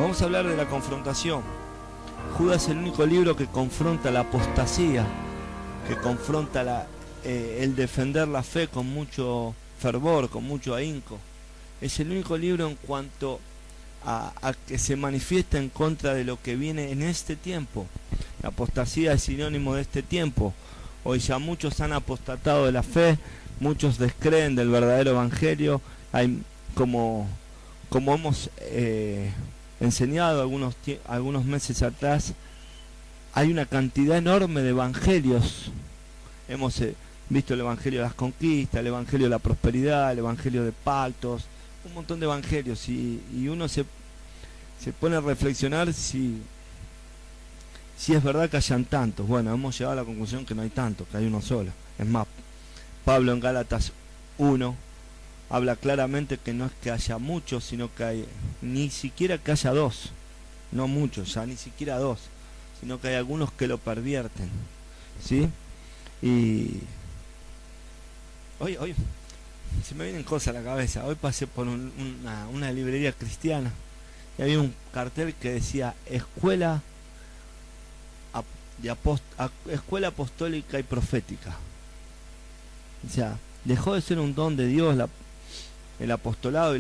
Vamos a hablar de la confrontación. Judas es el único libro que confronta la apostasía, que confronta el defender la fe con mucho fervor, con mucho ahínco. Es el único libro en cuanto a que se manifiesta en contra de lo que viene en este tiempo. La apostasía es sinónimo de este tiempo. Hoy ya muchos han apostatado de la fe, muchos descreen del verdadero evangelio. Hay como hemos enseñado algunos meses atrás, hay una cantidad enorme de evangelios. Hemos visto el evangelio de las conquistas, el evangelio de la prosperidad, el evangelio de pactos, un montón de evangelios, y uno se pone a reflexionar si es verdad que hayan tantos. Bueno, hemos llegado a la conclusión que no hay tantos, que hay uno solo. Es más, Pablo en Gálatas 1 habla claramente que no es que haya muchos, sino que hay ni siquiera que haya dos, no muchos, ya ni siquiera dos, sino que hay algunos que lo pervierten, ¿sí? Y hoy se me vienen cosas a la cabeza. Hoy pasé por una librería cristiana y había un cartel que decía Escuela Apostólica y Profética. O sea, dejó de ser un don de Dios el apostolado y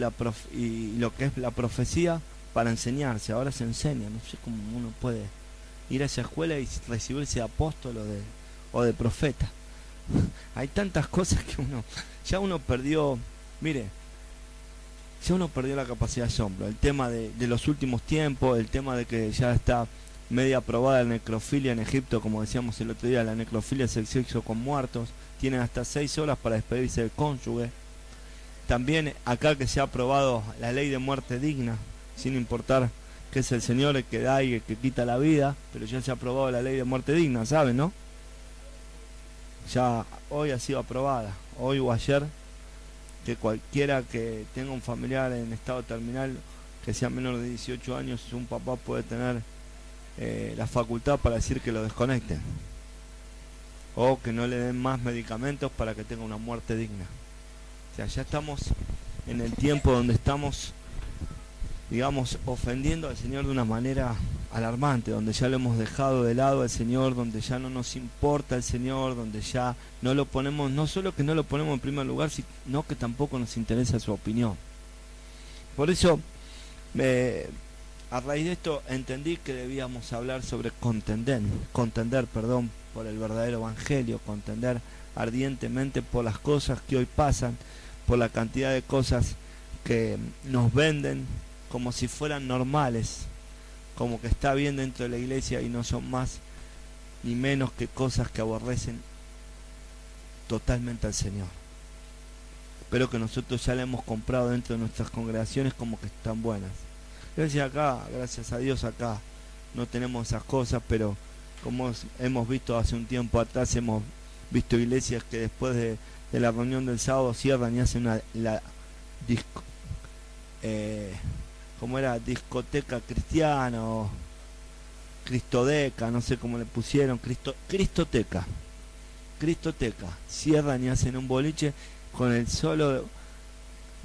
lo que es la profecía para enseñarse. Ahora se enseña. No sé cómo uno puede ir a esa escuela y recibirse de apóstol o de profeta. Hay tantas cosas que uno perdió. Mire, ya uno perdió la capacidad de asombro. El tema de los últimos tiempos, el tema de que ya está media aprobada la necrofilia en Egipto, como decíamos el otro día. La necrofilia es el sexo con muertos. Tienen hasta 6 horas para despedirse del cónyuge. También acá que se ha aprobado la ley de muerte digna, sin importar que es el Señor el que da y el que quita la vida, pero ya se ha aprobado la ley de muerte digna, ¿saben, no? Ya hoy ha sido aprobada, hoy o ayer, que cualquiera que tenga un familiar en estado terminal, que sea menor de 18 años, un papá puede tener la facultad para decir que lo desconecten, o que no le den más medicamentos para que tenga una muerte digna. O sea, ya estamos en el tiempo donde estamos, digamos, ofendiendo al Señor de una manera alarmante, donde ya lo hemos dejado de lado al Señor, donde ya no nos importa el Señor, donde ya no lo ponemos, no solo que no lo ponemos en primer lugar, sino que tampoco nos interesa su opinión. Por eso, a raíz de esto, entendí que debíamos hablar sobre contender por el verdadero evangelio, contender ardientemente por las cosas que hoy pasan, por la cantidad de cosas que nos venden como si fueran normales, como que está bien dentro de la iglesia, y no son más ni menos que cosas que aborrecen totalmente al Señor, pero que nosotros ya le hemos comprado dentro de nuestras congregaciones como que están buenas. Gracias a Dios acá no tenemos esas cosas, pero como hemos visto hace un tiempo atrás, hemos visto iglesias que después de la reunión del sábado cierran y hacen discoteca cristiana o cristodeca, no sé cómo le pusieron, cristoteca, cierran y hacen un boliche con el solo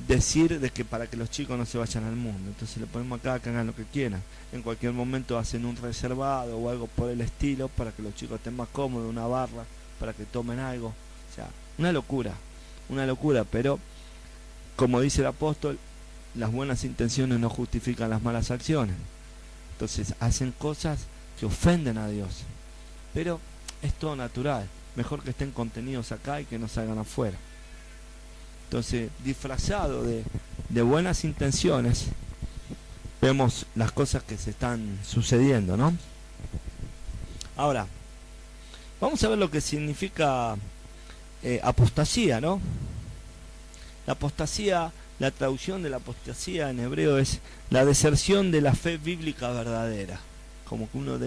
decir de que para que los chicos no se vayan al mundo. Entonces le ponemos acá que hagan lo que quieran. En cualquier momento hacen un reservado o algo por el estilo para que los chicos estén más cómodos, una barra para que tomen algo. O sea, una locura, pero como dice el apóstol, las buenas intenciones no justifican las malas acciones. Entonces hacen cosas que ofenden a Dios, pero es todo natural. Mejor que estén contenidos acá y que no salgan afuera. Entonces, disfrazado de buenas intenciones, vemos las cosas que se están sucediendo, ¿no? Ahora, vamos a ver lo que significa apostasía, ¿no? La apostasía, la traducción de la apostasía en hebreo es la deserción de la fe bíblica verdadera. Como que uno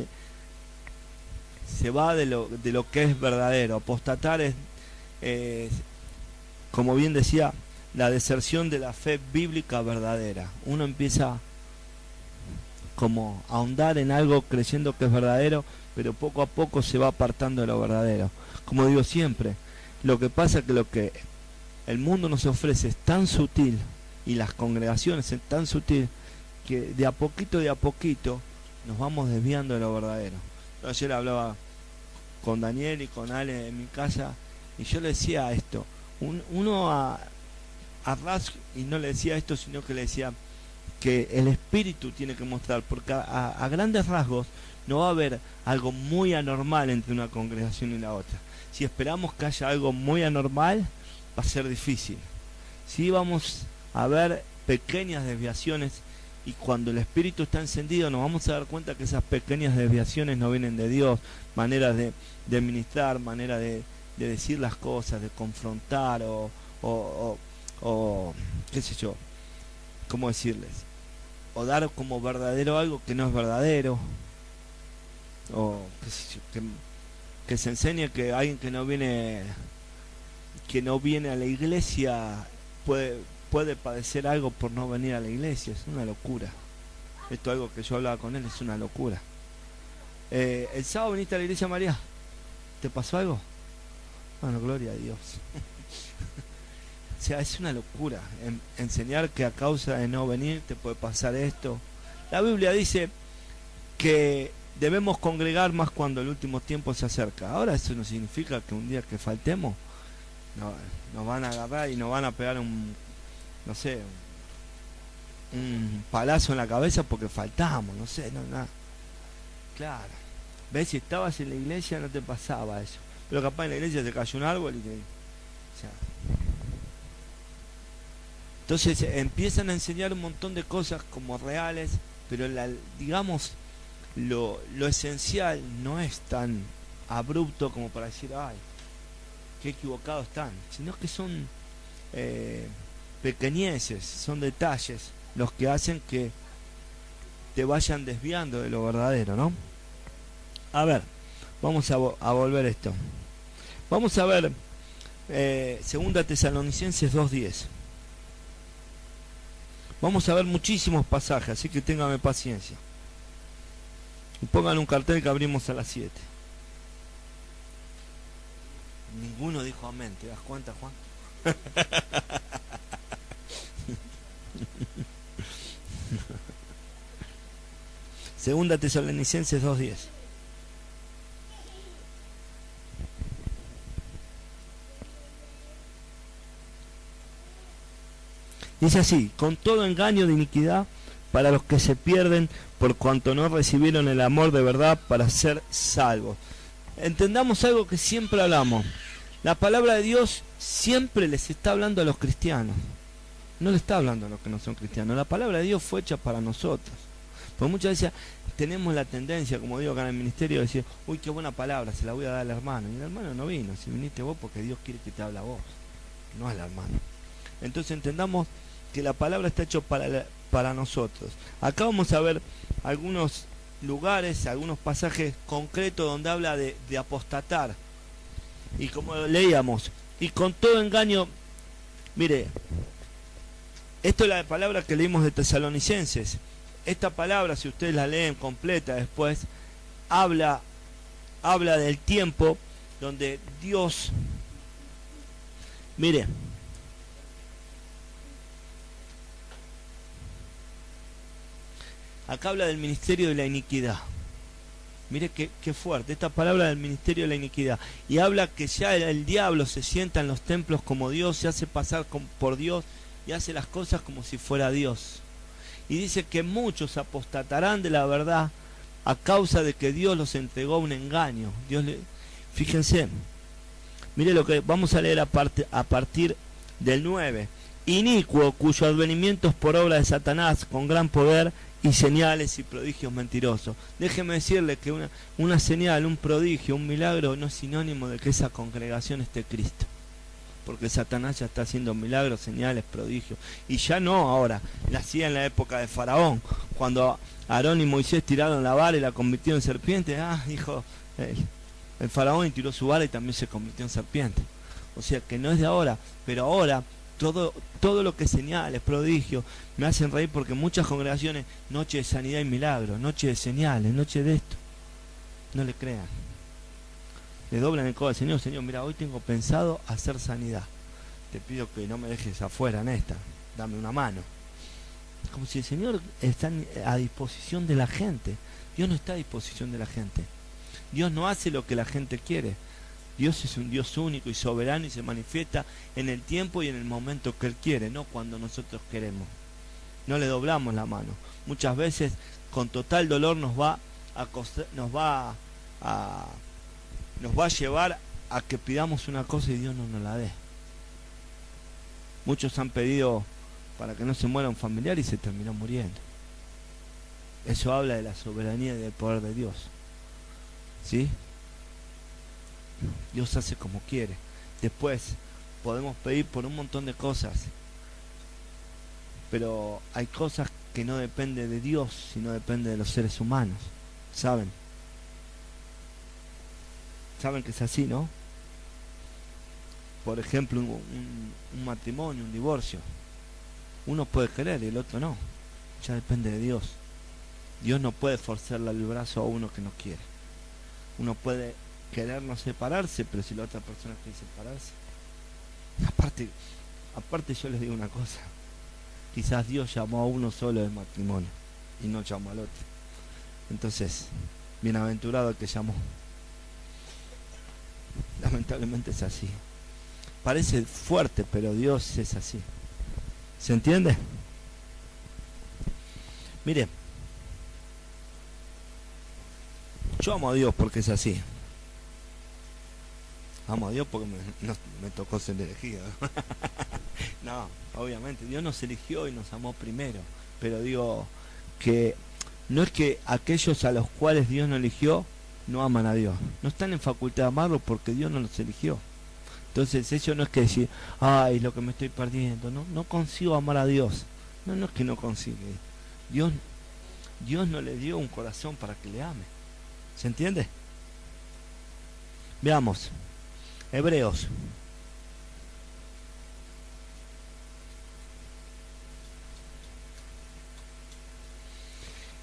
se va de lo que es verdadero. Apostatar es como bien decía, la deserción de la fe bíblica verdadera. Uno empieza como a ahondar en algo creyendo que es verdadero, pero poco a poco se va apartando de lo verdadero. Como digo siempre, lo que pasa es que lo que el mundo nos ofrece es tan sutil, y las congregaciones es tan sutil, que de a poquito nos vamos desviando de lo verdadero. Yo ayer hablaba con Daniel y con Ale en mi casa y yo le decía esto, uno a ras, y no le decía esto, sino que le decía que el espíritu tiene que mostrar, porque a grandes rasgos no va a haber algo muy anormal entre una congregación y la otra. Si esperamos que haya algo muy anormal, va a ser difícil. Sí vamos a ver pequeñas desviaciones, y cuando el espíritu está encendido nos vamos a dar cuenta que esas pequeñas desviaciones no vienen de Dios, maneras de ministrar, maneras de decir las cosas, de confrontar o qué sé yo, cómo decirles, o dar como verdadero algo que no es verdadero, o qué sé yo, que se enseñe que alguien que no viene a la iglesia puede padecer algo por no venir a la iglesia. Es una locura. Esto es algo que yo hablaba con él, es una locura. El sábado viniste a la iglesia, María, ¿te pasó algo? Bueno, gloria a Dios. O sea, es una locura enseñar que a causa de no venir te puede pasar esto. La Biblia dice que debemos congregar más cuando el último tiempo se acerca. Ahora eso no significa que un día que faltemos nos van a agarrar y nos van a pegar un palazo en la cabeza porque faltamos, no sé, no, nada. Claro. ¿Ves? Si estabas en la iglesia no te pasaba eso. Pero capaz en la iglesia te cayó un árbol y te... O sea, entonces empiezan a enseñar un montón de cosas como reales, pero digamos, lo esencial no es tan abrupto como para decir, ay, qué equivocados están, sino que son pequeñeces, son detalles los que hacen que te vayan desviando de lo verdadero, ¿no? A ver, vamos a volver esto. Vamos a ver 2 Tesalonicenses 2:10. Vamos a ver muchísimos pasajes, así que téngame paciencia. Y pongan un cartel que abrimos a las 7. Ninguno dijo amén, ¿te das cuenta, Juan? Segunda Tesalonicenses 2:10. Dice así: con todo engaño de iniquidad para los que se pierden, por cuanto no recibieron el amor de verdad para ser salvos. Entendamos algo que siempre hablamos. La palabra de Dios siempre les está hablando a los cristianos. No le está hablando a los que no son cristianos. La palabra de Dios fue hecha para nosotros. Porque muchas veces tenemos la tendencia, como digo acá en el ministerio, de decir, uy, qué buena palabra, se la voy a dar al hermano. Y el hermano no vino, si viniste vos porque Dios quiere que te hable a vos, no al hermano. Entonces entendamos que la palabra está hecha para nosotros. Acá vamos a ver algunos lugares, algunos pasajes concretos donde habla de apostatar. Y como leíamos, y con todo engaño, mire, esto es la palabra que leímos de Tesalonicenses. Esta palabra, si ustedes la leen completa después, habla del tiempo donde Dios, mire, acá habla del ministerio de la iniquidad. Mire qué fuerte, esta palabra del ministerio de la iniquidad. Y habla que ya el diablo se sienta en los templos como Dios, se hace pasar por Dios y hace las cosas como si fuera Dios. Y dice que muchos apostatarán de la verdad a causa de que Dios los entregó a un engaño. Fíjense, mire lo que vamos a leer a partir del 9. Inicuo, cuyo advenimiento es por obra de Satanás, con gran poder y señales y prodigios mentirosos. Déjeme decirle que una señal, un prodigio, un milagro no es sinónimo de que esa congregación esté Cristo. Porque Satanás ya está haciendo milagros, señales, prodigios. Y ya no ahora, la hacía en la época de Faraón, cuando Aarón y Moisés tiraron la vara y la convirtieron en serpiente. Dijo el Faraón, y tiró su vara y también se convirtió en serpiente. O sea que no es de ahora, pero ahora todo lo que es señales, prodigios, me hacen reír porque muchas congregaciones, noche de sanidad y milagros, noche de señales, noche de esto. No le crean. Le doblan el codo al Señor: Señor, mira, hoy tengo pensado hacer sanidad. Te pido que no me dejes afuera en esta, dame una mano. Como si el Señor está a disposición de la gente. Dios no está a disposición de la gente. Dios no hace lo que la gente quiere. Dios es un Dios único y soberano y se manifiesta en el tiempo y en el momento que Él quiere, no cuando nosotros queremos. No le doblamos la mano. Muchas veces con total dolor nos va a llevar a que pidamos una cosa y Dios no nos la dé. Muchos han pedido para que no se muera un familiar y se terminó muriendo. Eso habla de la soberanía y del poder de Dios. ¿Sí? Dios hace como quiere. Después podemos pedir por un montón de cosas, pero hay cosas que no dependen de Dios, sino dependen de los seres humanos. ¿Saben? Saben que es así, ¿no? Por ejemplo, un matrimonio, un divorcio. Uno puede querer y el otro no. Ya depende de Dios. Dios no puede forzarle el brazo a uno que no quiere. Uno puede querer no separarse, pero si la otra persona quiere separarse. Aparte yo les digo una cosa. Quizás Dios llamó a uno solo del matrimonio y no llamó al otro. Entonces, bienaventurado el que llamó. Lamentablemente es así. Parece fuerte, pero Dios es así. ¿Se entiende? Mire, yo amo a Dios porque es así. Amo a Dios porque me tocó ser elegido. No, obviamente, Dios nos eligió y nos amó primero. Pero digo que no es que aquellos a los cuales Dios no eligió no aman a Dios. No están en facultad de amarlo porque Dios no los eligió. Entonces eso no es que decir, ay, lo que me estoy perdiendo. No consigo amar a Dios. No es que no consigue. Dios no le dio un corazón para que le ame. ¿Se entiende? Veamos. Hebreos.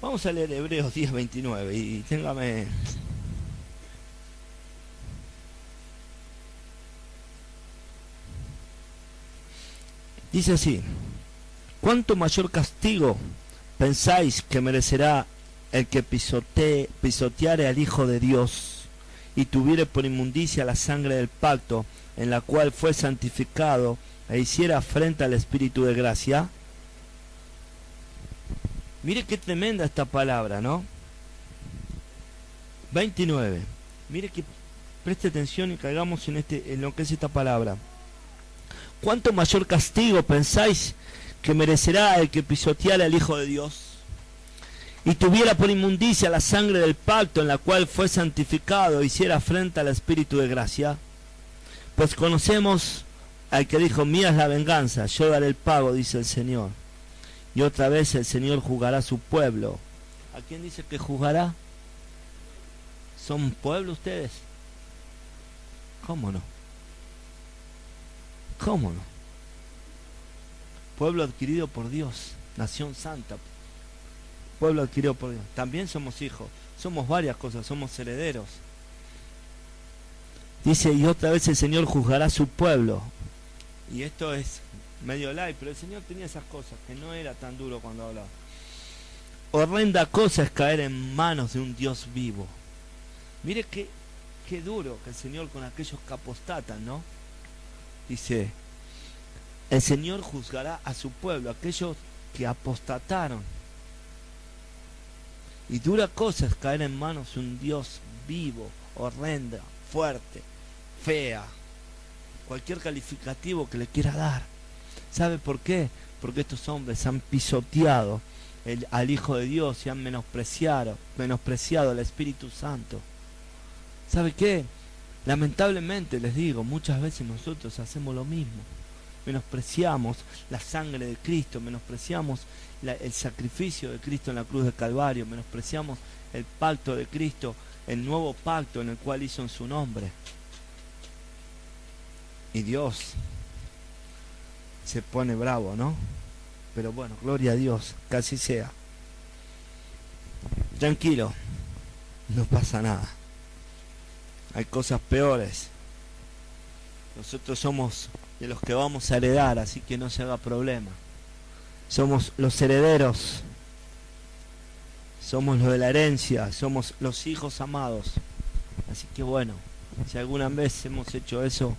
Vamos a leer Hebreos 10:29 y téngame. Dice así: ¿cuánto mayor castigo pensáis que merecerá el que pisoteare al Hijo de Dios y tuviere por inmundicia la sangre del pacto en la cual fue santificado e hiciera afrenta al Espíritu de gracia? Mire qué tremenda esta palabra, ¿no? 29. Mire que preste atención y caigamos en lo que es esta palabra. ¿Cuánto mayor castigo pensáis que merecerá el que pisoteara al Hijo de Dios y tuviera por inmundicia la sangre del pacto en la cual fue santificado e hiciera afrenta al Espíritu de gracia? Pues conocemos al que dijo, mía es la venganza, yo daré el pago, dice el Señor. Y otra vez el Señor juzgará a su pueblo. ¿A quién dice que juzgará? ¿Son pueblo ustedes? ¿Cómo no? ¿Cómo no? Pueblo adquirido por Dios, nación santa. Pueblo adquirido por Dios. También somos hijos, somos varias cosas, somos herederos. Dice, y otra vez el Señor juzgará a su pueblo. Y esto es medio light, pero el Señor tenía esas cosas, que no era tan duro cuando hablaba. Horrenda cosa es caer en manos de un Dios vivo. Mire qué duro que el Señor con aquellos que apostatan, ¿no? Dice, el Señor juzgará a su pueblo, aquellos que apostataron. Y dura cosa es caer en manos de un Dios vivo, horrenda, fuerte, fea, cualquier calificativo que le quiera dar. ¿Sabe por qué? Porque estos hombres han pisoteado al Hijo de Dios y han menospreciado al Espíritu Santo. ¿Sabe qué? Lamentablemente les digo, muchas veces nosotros hacemos lo mismo. Menospreciamos la sangre de Cristo, menospreciamos el sacrificio de Cristo en la cruz del Calvario, menospreciamos el pacto de Cristo, el nuevo pacto en el cual hizo en su nombre. Y Dios se pone bravo, ¿no? Pero bueno, gloria a Dios, que así sea. Tranquilo, no pasa nada. Hay cosas peores. Nosotros somos de los que vamos a heredar, así que no se haga problema. somos los herederos, somos los de la herencia, somos los hijos amados. Así que bueno, si alguna vez hemos hecho eso,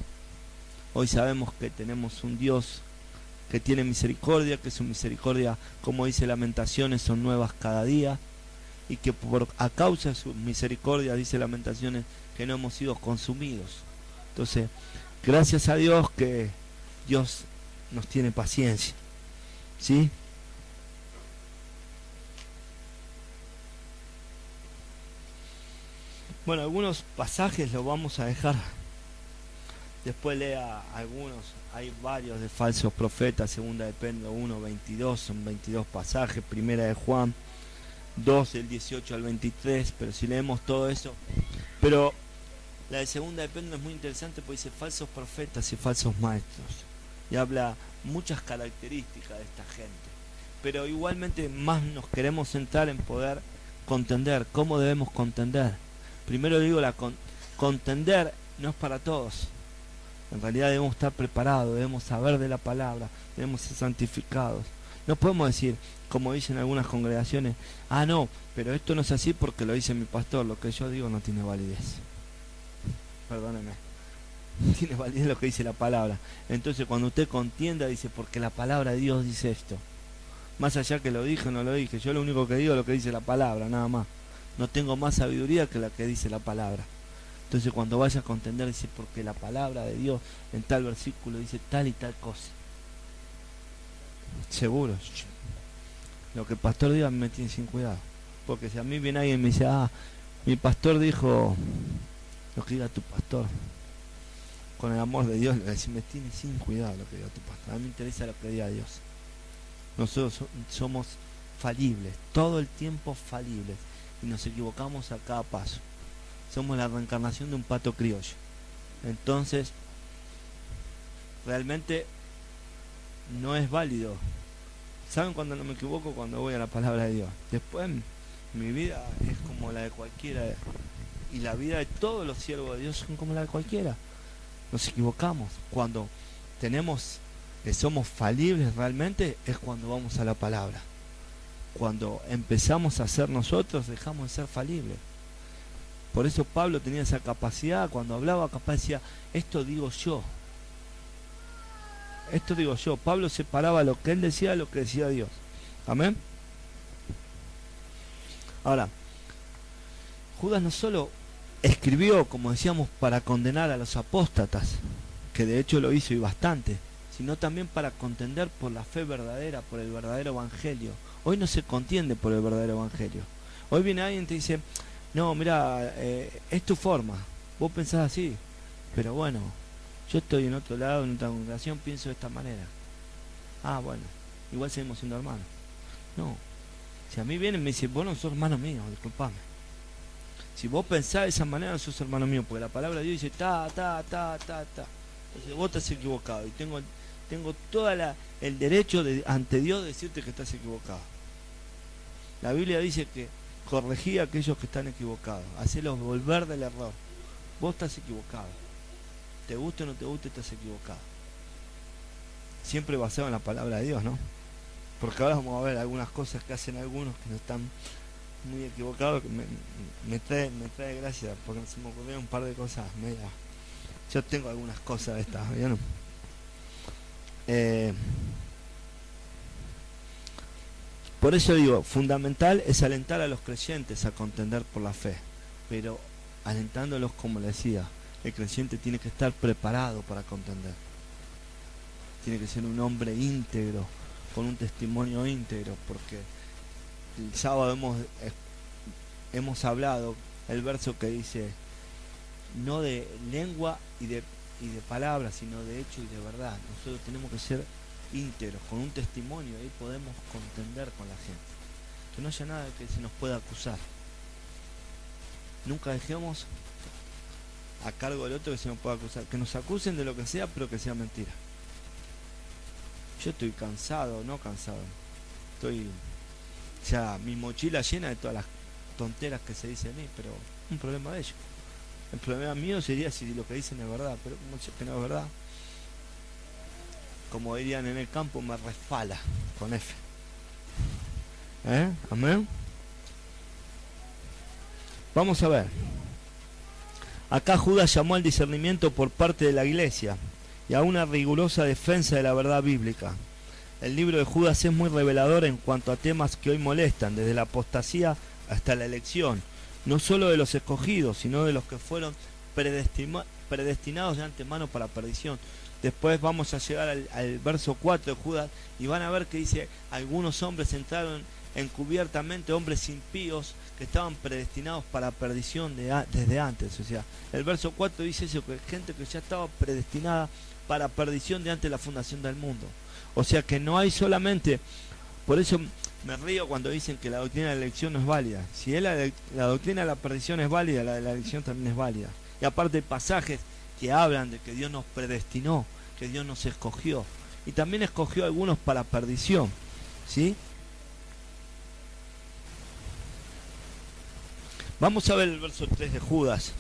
hoy sabemos que tenemos un Dios que tiene misericordia, que su misericordia, como dice Lamentaciones, son nuevas cada día, y que a causa de su misericordia, dice Lamentaciones, que no hemos sido consumidos. Entonces, gracias a Dios que Dios nos tiene paciencia, ¿sí? Bueno, algunos pasajes los vamos a dejar. Después lea algunos, hay varios de falsos profetas, segunda de Pedro 1, 22, son 22 pasajes, primera de Juan 2, del 18 al 23, pero si leemos todo eso, pero la de segunda de Pedro es muy interesante porque dice falsos profetas y falsos maestros, y habla muchas características de esta gente, pero igualmente más nos queremos centrar en poder contender, cómo debemos contender. Primero digo, contender no es para todos. En realidad debemos estar preparados, debemos saber de la palabra, debemos ser santificados. No podemos decir, como dicen algunas congregaciones, no, pero esto no es así porque lo dice mi pastor, lo que yo digo no tiene validez. Perdóneme, no tiene validez lo que dice la palabra. Entonces cuando usted contienda, dice, porque la palabra de Dios dice esto. Más allá que lo dije o no lo dije, yo lo único que digo es lo que dice la palabra, nada más. No tengo más sabiduría que la que dice la palabra. Entonces cuando vaya a contender, dice, porque la palabra de Dios en tal versículo dice tal y tal cosa. Seguro. Lo que el pastor diga me tiene sin cuidado. Porque si a mí viene alguien y me dice, mi pastor dijo lo que diga tu pastor, con el amor de Dios, le voy a decir, me tiene sin cuidado lo que diga tu pastor. A mí me interesa lo que diga Dios. Nosotros somos falibles, todo el tiempo falibles. Y nos equivocamos a cada paso. Somos la reencarnación de un pato criollo. Entonces, realmente no es válido. ¿Saben cuando no me equivoco? Cuando voy a la palabra de Dios. Después, mi vida es como la de cualquiera. Y la vida de todos los siervos de Dios son como la de cualquiera. Nos equivocamos. Cuando somos falibles realmente, es cuando vamos a la palabra. Cuando empezamos a ser nosotros, dejamos de ser falibles. Por eso Pablo tenía esa capacidad, cuando hablaba capaz decía, esto digo yo. Esto digo yo. Pablo separaba lo que él decía de lo que decía Dios. Amén. Ahora, Judas no solo escribió, como decíamos, para condenar a los apóstatas, que de hecho lo hizo y bastante, sino también para contender por la fe verdadera, por el verdadero evangelio. Hoy no se contiende por el verdadero evangelio. Hoy viene alguien y te dice, no, mira, es tu forma, vos pensás así, pero bueno, yo estoy en otro lado, en otra congregación, pienso de esta manera. Bueno, igual seguimos siendo hermanos. No, si a mí vienen y me dicen, vos no sos hermano mío, disculpame. Si vos pensás de esa manera, no sos hermano mío, porque la palabra de Dios dice, Entonces vos estás equivocado y tengo todo el derecho ante Dios de decirte que estás equivocado. La Biblia dice que corregí a aquellos que están equivocados, hacelos volver del error. Vos estás equivocado. Te guste o no te guste, estás equivocado. Siempre basado en la palabra de Dios, ¿no? Porque ahora vamos a ver algunas cosas que hacen algunos que no están muy equivocados, que me trae gracia, porque se me ocurrieron un par de cosas media. Yo tengo algunas cosas de estas, ¿vieron? Por eso digo, fundamental es alentar a los creyentes a contender por la fe, pero alentándolos, como le decía, el creyente tiene que estar preparado para contender. Tiene que ser un hombre íntegro, con un testimonio íntegro, porque el sábado hemos hablado el verso que dice, no de lengua y de palabras, sino de hecho y de verdad. Nosotros tenemos que ser íntegros, con un testimonio, y podemos contender con la gente. Que no haya nada que se nos pueda acusar. Nunca dejemos a cargo del otro que se nos pueda acusar. Que nos acusen de lo que sea, pero que sea mentira. Yo estoy cansado, no cansado. Estoy ya mi mochila llena de todas las tonteras que se dicen de mí, pero un problema de ellos. El problema mío sería si lo que dicen es verdad, pero como sé que no es verdad. como dirían en el campo, me resfala, con F. Amén. Vamos a ver. Acá Judas llamó al discernimiento por parte de la iglesia y a una rigurosa defensa de la verdad bíblica. El libro de Judas es muy revelador en cuanto a temas que hoy molestan, desde la apostasía hasta la elección, no solo de los escogidos, sino de los que fueron predestinados de antemano para perdición. Después vamos a llegar al verso 4 de Judas y van a ver que dice, algunos hombres entraron encubiertamente, hombres impíos que estaban predestinados para perdición desde antes. O sea, el verso 4 dice eso, que gente que ya estaba predestinada para perdición de antes de la fundación del mundo. O sea que no hay solamente, por eso me río cuando dicen que la doctrina de la elección no es válida. Si es la doctrina de la perdición es válida, la de la elección también es válida. Y aparte hay pasajes que hablan de que Dios nos predestinó, que Dios nos escogió. Y también escogió a algunos para perdición. ¿Sí? Vamos a ver el verso 3 de Judas.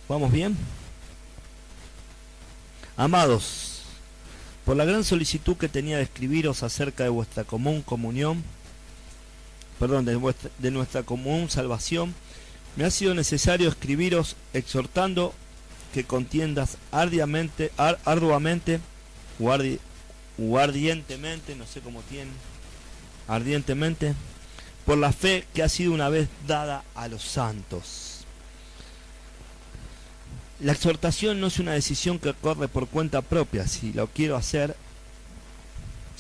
¿Vamos bien? Amados, por la gran solicitud que tenía de escribiros acerca de vuestra común comunión, de nuestra común salvación, me ha sido necesario escribiros exhortando que contiendas arduamente o ardientemente, no sé cómo tiene, ardientemente, por la fe que ha sido una vez dada a los santos. La exhortación no es una decisión que corre por cuenta propia, si lo quiero hacer,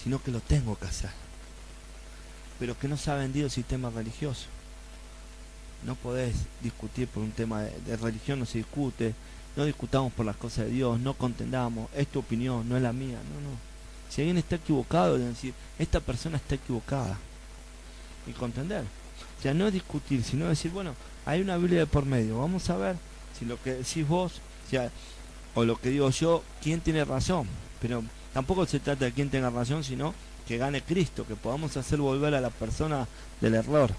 sino que lo tengo que hacer. Pero que no se ha vendido el sistema religioso. No podés discutir por un tema de religión, no se discute. No discutamos por las cosas de Dios, no contendamos, es tu opinión, no es la mía. No. Si alguien está equivocado, deben decir, esta persona está equivocada. Y contender. O sea, no es discutir, sino decir, bueno, hay una Biblia de por medio, vamos a ver si lo que decís vos, o lo que digo yo, quién tiene razón. Pero tampoco se trata de quién tenga razón, sino que gane Cristo, que podamos hacer volver a la persona del error.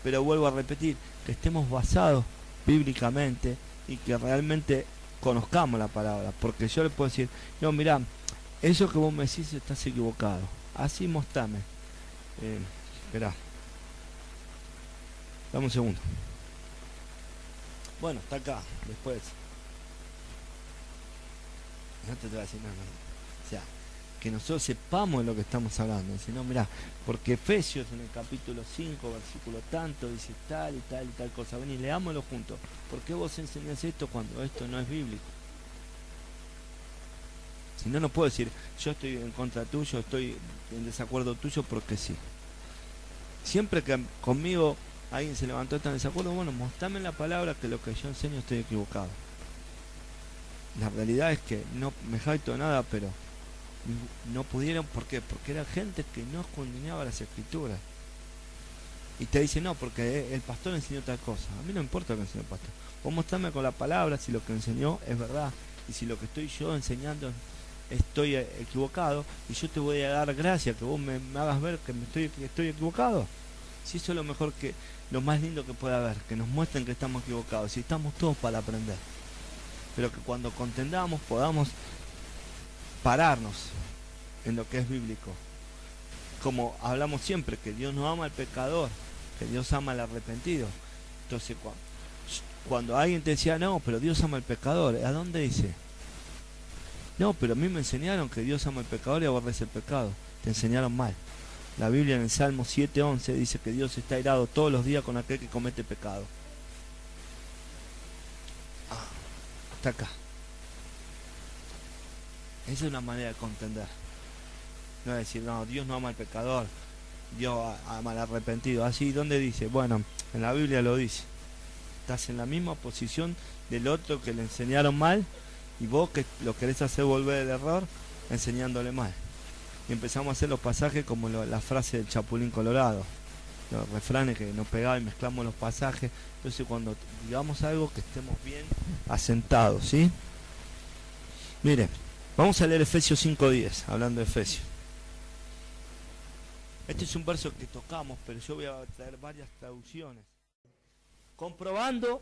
Pero vuelvo a repetir, que estemos basados bíblicamente y que realmente conozcamos la palabra. Porque yo le puedo decir, no, mirá, eso que vos me decís estás equivocado. Así mostrame. Esperá. Dame un segundo. Bueno, está acá, después. No te voy a decir nada. O sea, que nosotros sepamos de lo que estamos hablando. Si no, mirá, porque Efesios en el capítulo 5, versículo tanto, dice tal y tal y tal cosa. Vení, leámoslo juntos. ¿Por qué vos enseñás esto cuando esto no es bíblico? Si no, no puedo decir, yo estoy en contra tuyo, estoy en desacuerdo tuyo porque sí. Siempre que conmigo alguien se levantó tan desacuerdo, bueno, mostrame en la palabra que lo que yo enseño estoy equivocado. La realidad es que no me jacto nada, pero no pudieron. ¿Por qué? Porque era gente que no escudriñaba las escrituras. Y te dice, no, porque el pastor enseñó tal cosa. A mí no importa lo que enseñó el pastor. Vos mostrame con la palabra si lo que enseñó es verdad. Y si lo que estoy yo enseñando estoy equivocado. Y yo te voy a dar gracia que vos me hagas ver que estoy equivocado. Si eso es lo mejor, lo más lindo que puede haber, que nos muestren que estamos equivocados, y estamos todos para aprender. Pero que cuando contendamos podamos pararnos en lo que es bíblico. Como hablamos siempre, que Dios no ama al pecador, que Dios ama al arrepentido. Entonces cuando alguien te decía, no, pero Dios ama al pecador, ¿a dónde dice? No, pero a mí me enseñaron que Dios ama al pecador y aborrece el pecado. Te enseñaron mal. La Biblia en el Salmo 7:11 dice que Dios está airado todos los días con aquel que comete pecado. Está acá. Esa es una manera de contender. No es decir, no, Dios no ama al pecador, Dios ama al arrepentido. Así, ¿dónde dice? Bueno, en la Biblia lo dice. Estás en la misma posición del otro que le enseñaron mal y vos que lo querés hacer volver del error enseñándole mal. Y empezamos a hacer los pasajes como la frase del Chapulín Colorado, los refranes que nos pegaba y mezclamos los pasajes. Entonces cuando digamos algo que estemos bien asentados, ¿sí? Mire, vamos a leer Efesios 5:10, hablando de Efesios. Este es un verso que tocamos, pero yo voy a traer varias traducciones. Comprobando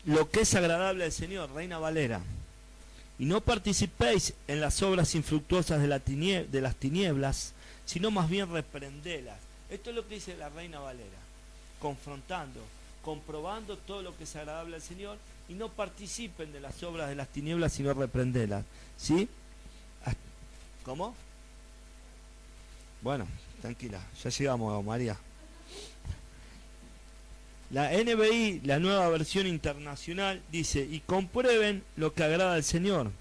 lo que es agradable al Señor, Reina Valera. Y no participéis en las obras infructuosas de las tinieblas, sino más bien reprendelas. Esto es lo que dice la Reina Valera. Confrontando, comprobando todo lo que es agradable al Señor, y no participen de las obras de las tinieblas, sino reprendelas. ¿Sí? ¿Cómo? Bueno, tranquila, ya llegamos, María. La NBI, la nueva versión internacional, dice: y comprueben lo que agrada al Señor,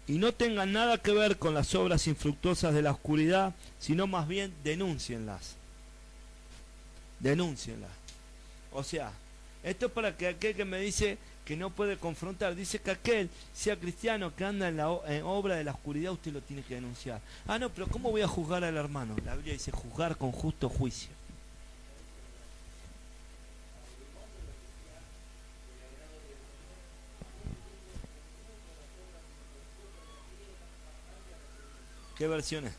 y no tengan nada que ver con las obras infructuosas de la oscuridad, sino más bien denúncienlas. Denúncienlas. O sea, esto es para que aquel que me dice que no puede confrontar, dice que aquel sea cristiano que anda en obra de la oscuridad, usted lo tiene que denunciar. Ah, no, pero ¿cómo voy a juzgar al hermano? La Biblia dice juzgar con justo juicio. ¿Qué versión es?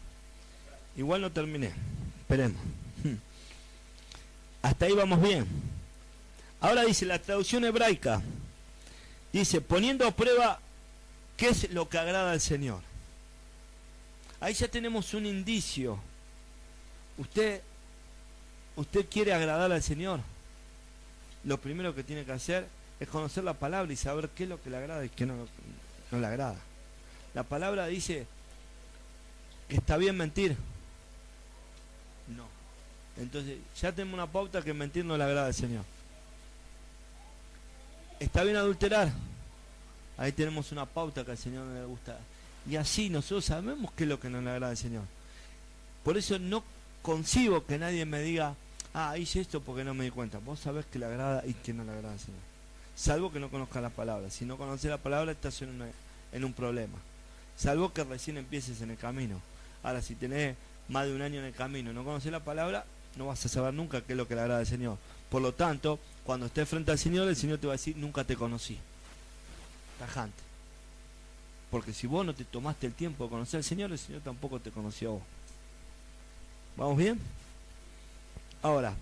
Igual no terminé. Esperemos. Hasta ahí vamos bien. Ahora dice la traducción hebraica. Dice, poniendo a prueba qué es lo que agrada al Señor. Ahí ya tenemos un indicio. Usted quiere agradar al Señor. Lo primero que tiene que hacer es conocer la palabra y saber qué es lo que le agrada y qué no le agrada. La palabra dice que está bien mentir. No. Entonces ya tenemos una pauta que mentir no le agrada al Señor. Está bien adulterar. Ahí tenemos una pauta que al Señor no le gusta. Y así nosotros sabemos qué es lo que no le agrada al Señor. Por eso no concibo que nadie me diga, hice esto porque no me di cuenta. Vos sabés que le agrada y que no le agrada al Señor. Salvo que no conozca la palabra. Si no conoces la palabra estás en un problema. Salvo que recién empieces en el camino. Ahora, si tenés más de un año en el camino y no conoces la palabra, no vas a saber nunca qué es lo que le agrada al Señor. Por lo tanto, cuando estés frente al Señor, el Señor te va a decir, nunca te conocí. Tajante. Porque si vos no te tomaste el tiempo de conocer al Señor, el Señor tampoco te conoció a vos. ¿Vamos bien? Ahora,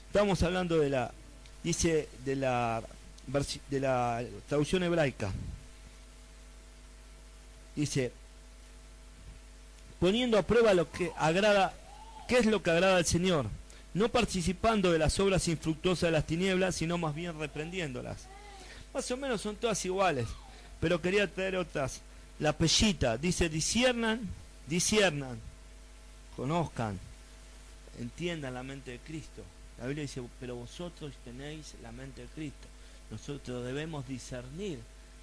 estamos hablando de la traducción hebraica. Dice, poniendo a prueba lo que agrada, qué es lo que agrada al Señor, no participando de las obras infructuosas de las tinieblas, sino más bien reprendiéndolas. Más o menos son todas iguales, pero quería traer otras. La pellita dice, disciernan, conozcan, entiendan la mente de Cristo. La Biblia dice, pero vosotros tenéis la mente de Cristo. Nosotros debemos discernir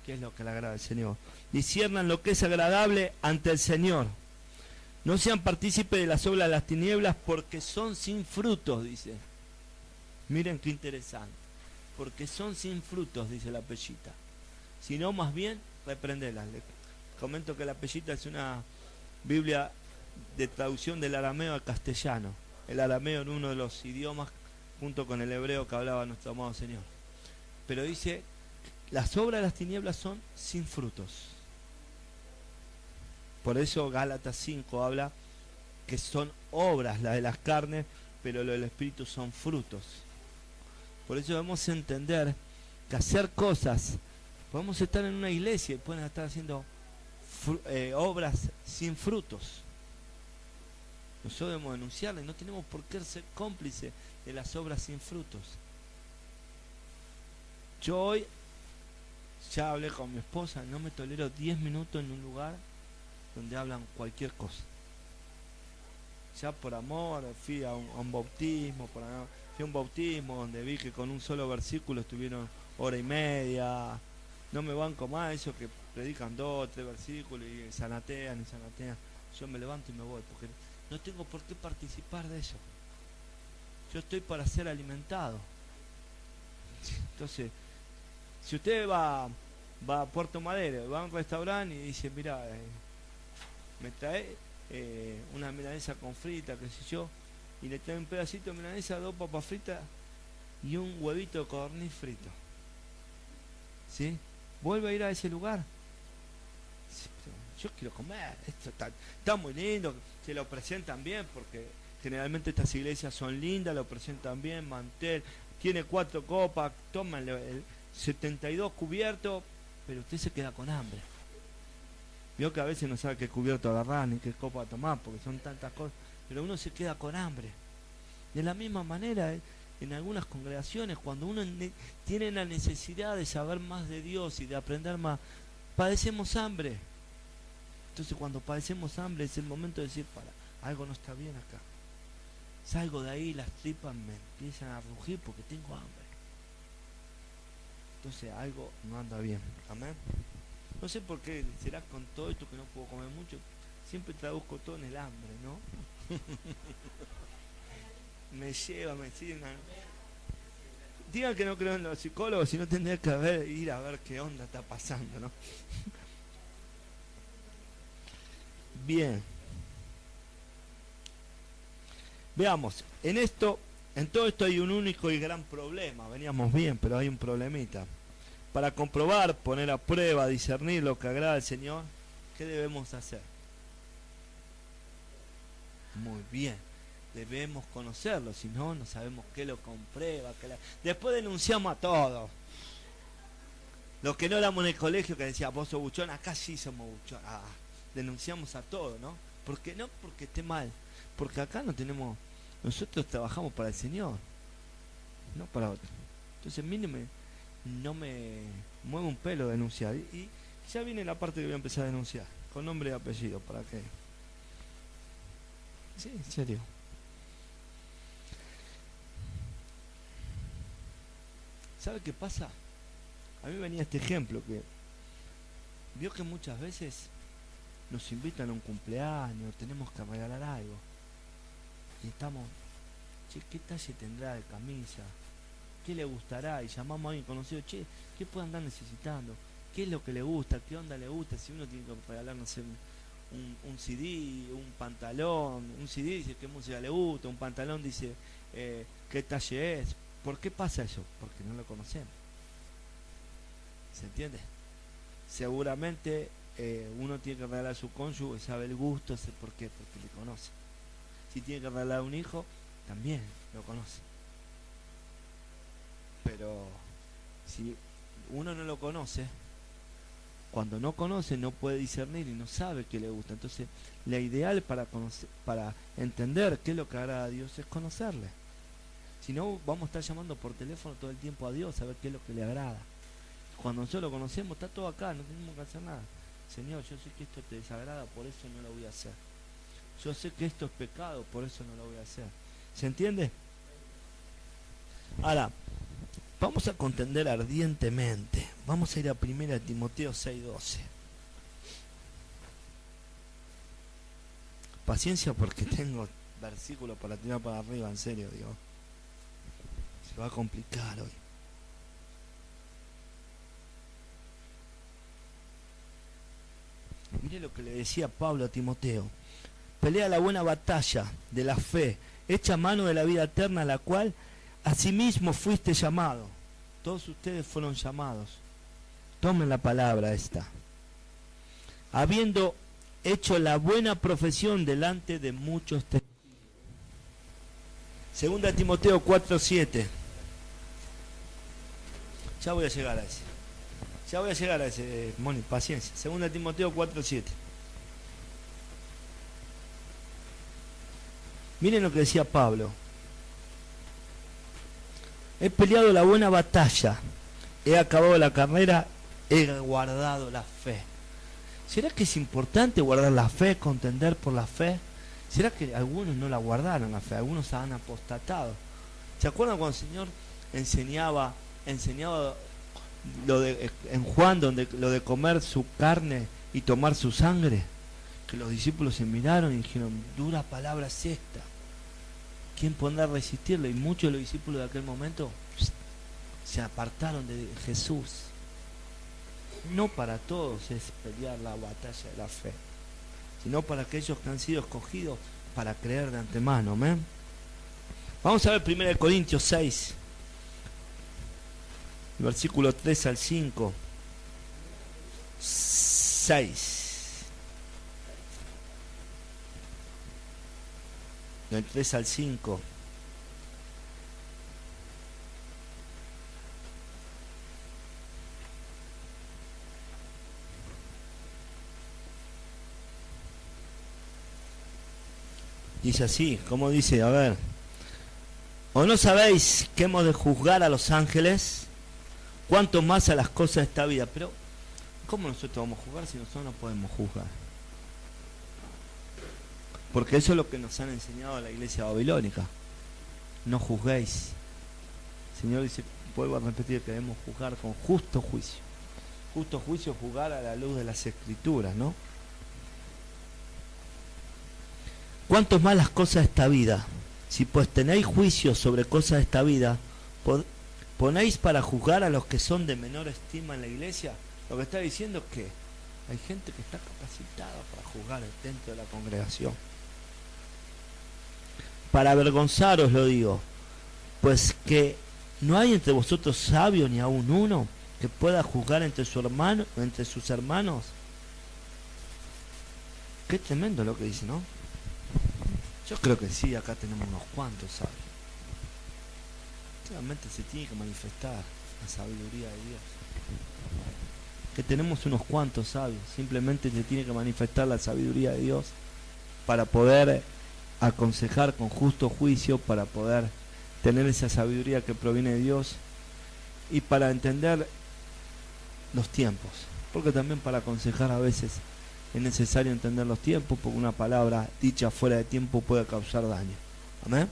qué es lo que le agrada al Señor. Disciernan lo que es agradable ante el Señor. No sean partícipes de las obras de las tinieblas, porque son sin frutos, dice. Miren qué interesante. Porque son sin frutos, dice la pellita. Sino más bien, reprendelas. Les comento que la pellita es una Biblia de traducción del arameo al castellano. El arameo en uno de los idiomas, junto con el hebreo que hablaba nuestro amado Señor. Pero dice, las obras de las tinieblas son sin frutos. Por eso Gálatas 5 habla que son obras las de las carnes, pero lo del Espíritu son frutos. Por eso debemos entender que hacer cosas, podemos estar en una iglesia y pueden estar haciendo obras sin frutos. Nosotros debemos denunciarlas y no tenemos por qué ser cómplices de las obras sin frutos. Yo hoy ya hablé con mi esposa, no me tolero 10 minutos en un lugar donde hablan cualquier cosa. Ya por amor, fui a un bautismo, fui a un bautismo donde vi que con un solo versículo estuvieron hora y media. No me banco más eso que predican 2 o 3 versículos y sanatean. Yo me levanto y me voy porque no tengo por qué participar de eso. Yo estoy para ser alimentado. Entonces, si usted va a Puerto Madero, va a un restaurante y dice, mira, me trae una milanesa con frita, qué sé yo, y le trae un pedacito de milanesa, 2 papas fritas y un huevito de codorniz frito. ¿Sí? ¿Vuelve a ir a ese lugar? Sí, yo quiero comer, esto está muy lindo, se lo presentan bien porque Generalmente estas iglesias son lindas, lo presentan bien, mantel, tiene 4 copas, toman el 72 cubiertos, pero usted se queda con hambre. Vio que a veces no sabe qué cubierto agarrar ni qué copa tomar, porque son tantas cosas, pero uno se queda con hambre. De la misma manera, en algunas congregaciones, cuando uno tiene la necesidad de saber más de Dios y de aprender más, padecemos hambre. Entonces cuando padecemos hambre es el momento de decir, algo no está bien acá. Salgo de ahí y las tripas me empiezan a rugir porque tengo hambre. Entonces algo no anda bien. Amén. No sé por qué, será con todo esto que no puedo comer mucho. Siempre traduzco todo en el hambre, ¿no? Me lleva, me siguen. Digan que no creo en los psicólogos, si no tendría que ir a ver qué onda está pasando, ¿no? Bien. Veamos, en todo esto hay un único y gran problema. Veníamos bien, pero hay un problemita. Para comprobar, poner a prueba, discernir lo que agrada al Señor, ¿qué debemos hacer? Muy bien, debemos conocerlo, si no, no sabemos qué lo comprueba. Después denunciamos a todos. Los que no éramos en el colegio que decía, vos sos buchón, acá sí somos buchón. Denunciamos a todos, ¿no? Porque no porque esté mal, porque acá no tenemos, nosotros trabajamos para el Señor, no para otro. Entonces no me mueve un pelo denunciar. Y ya viene la parte que voy a empezar a denunciar, con nombre y apellido, ¿para qué? Sí, en serio. ¿Sabe qué pasa? A mí venía este ejemplo, que vio que muchas veces nos invitan a un cumpleaños, tenemos que regalar algo. Y estamos, che, ¿qué talle tendrá de camisa? ¿Qué le gustará? Y llamamos a alguien conocido, che, ¿qué puede andar necesitando? ¿Qué es lo que le gusta? ¿Qué onda le gusta? Si uno tiene que regalar, no sé, un CD, un pantalón, un CD dice qué música le gusta, un pantalón dice qué talle es. ¿Por qué pasa eso? Porque no lo conocemos. ¿Se entiende? Seguramente uno tiene que regalar a su cónyuge, sabe el gusto, sé por qué, porque le conoce. Si tiene que regalar a un hijo, también lo conoce. Pero si uno no lo conoce, cuando no conoce no puede discernir y no sabe qué le gusta. Entonces, la ideal para entender qué es lo que agrada a Dios es conocerle. Si no, vamos a estar llamando por teléfono todo el tiempo a Dios a ver qué es lo que le agrada. Cuando nosotros lo conocemos, está todo acá, no tenemos que hacer nada. Señor, yo sé que esto te desagrada, por eso no lo voy a hacer. Yo sé que esto es pecado, por eso no lo voy a hacer. ¿Se entiende? Ahora, vamos a contender ardientemente. Vamos a ir a 1 Timoteo 6:12. Paciencia porque tengo versículos para tirar para arriba, en serio, digo. Se va a complicar hoy. Mire lo que le decía Pablo a Timoteo. Pelea la buena batalla de la fe, echa mano de la vida eterna, a la cual asimismo fuiste llamado. Todos ustedes fueron llamados. Tomen la palabra esta. Habiendo hecho la buena profesión delante de muchos testigos. 2 Timoteo 4:7. Ya voy a llegar a ese. Ya voy a llegar a ese, Moni, paciencia. 2 Timoteo 4:7. Miren lo que decía Pablo. He peleado la buena batalla, he acabado la carrera, he guardado la fe. ¿Será que es importante guardar la fe, contender por la fe? ¿Será que algunos no la guardaron la fe? Algunos han apostatado. ¿Se acuerdan cuando el Señor enseñaba en Juan, donde lo de comer su carne y tomar su sangre? Que los discípulos se miraron y dijeron, dura palabra es esta. ¿Quién podrá resistirlo? Y muchos de los discípulos de aquel momento se apartaron de Jesús. No para todos es pelear la batalla de la fe, sino para aquellos que han sido escogidos para creer de antemano. ¿Amén? Vamos a ver 1 Corintios 6, versículo 3 al 5. 6. del 3 al 5. Dice así, como dice, a ver, ¿o no sabéis que hemos de juzgar a los ángeles? Cuanto más a las cosas de esta vida. Pero, ¿cómo nosotros vamos a juzgar si nosotros no podemos juzgar? Porque eso es lo que nos han enseñado a la iglesia babilónica. No juzguéis. El Señor dice, vuelvo a repetir, que debemos juzgar con justo juicio. Justo juicio, juzgar a la luz de las Escrituras, ¿no? ¿Cuántos más las cosas de esta vida? Si pues tenéis juicio sobre cosas de esta vida, ponéis para juzgar a los que son de menor estima en la iglesia. Lo que está diciendo es que hay gente que está capacitada para juzgar dentro de la congregación. Para avergonzaros lo digo, pues que no hay entre vosotros sabio ni aun uno que pueda juzgar entre sus hermanos. Qué tremendo lo que dice, ¿no? Yo creo que sí, acá tenemos unos cuantos sabios. Realmente se tiene que manifestar la sabiduría de Dios. Que tenemos unos cuantos sabios, simplemente se tiene que manifestar la sabiduría de Dios para poder aconsejar con justo juicio, para poder tener esa sabiduría que proviene de Dios y para entender los tiempos, porque también para aconsejar a veces es necesario entender los tiempos, porque una palabra dicha fuera de tiempo puede causar daño. Amén.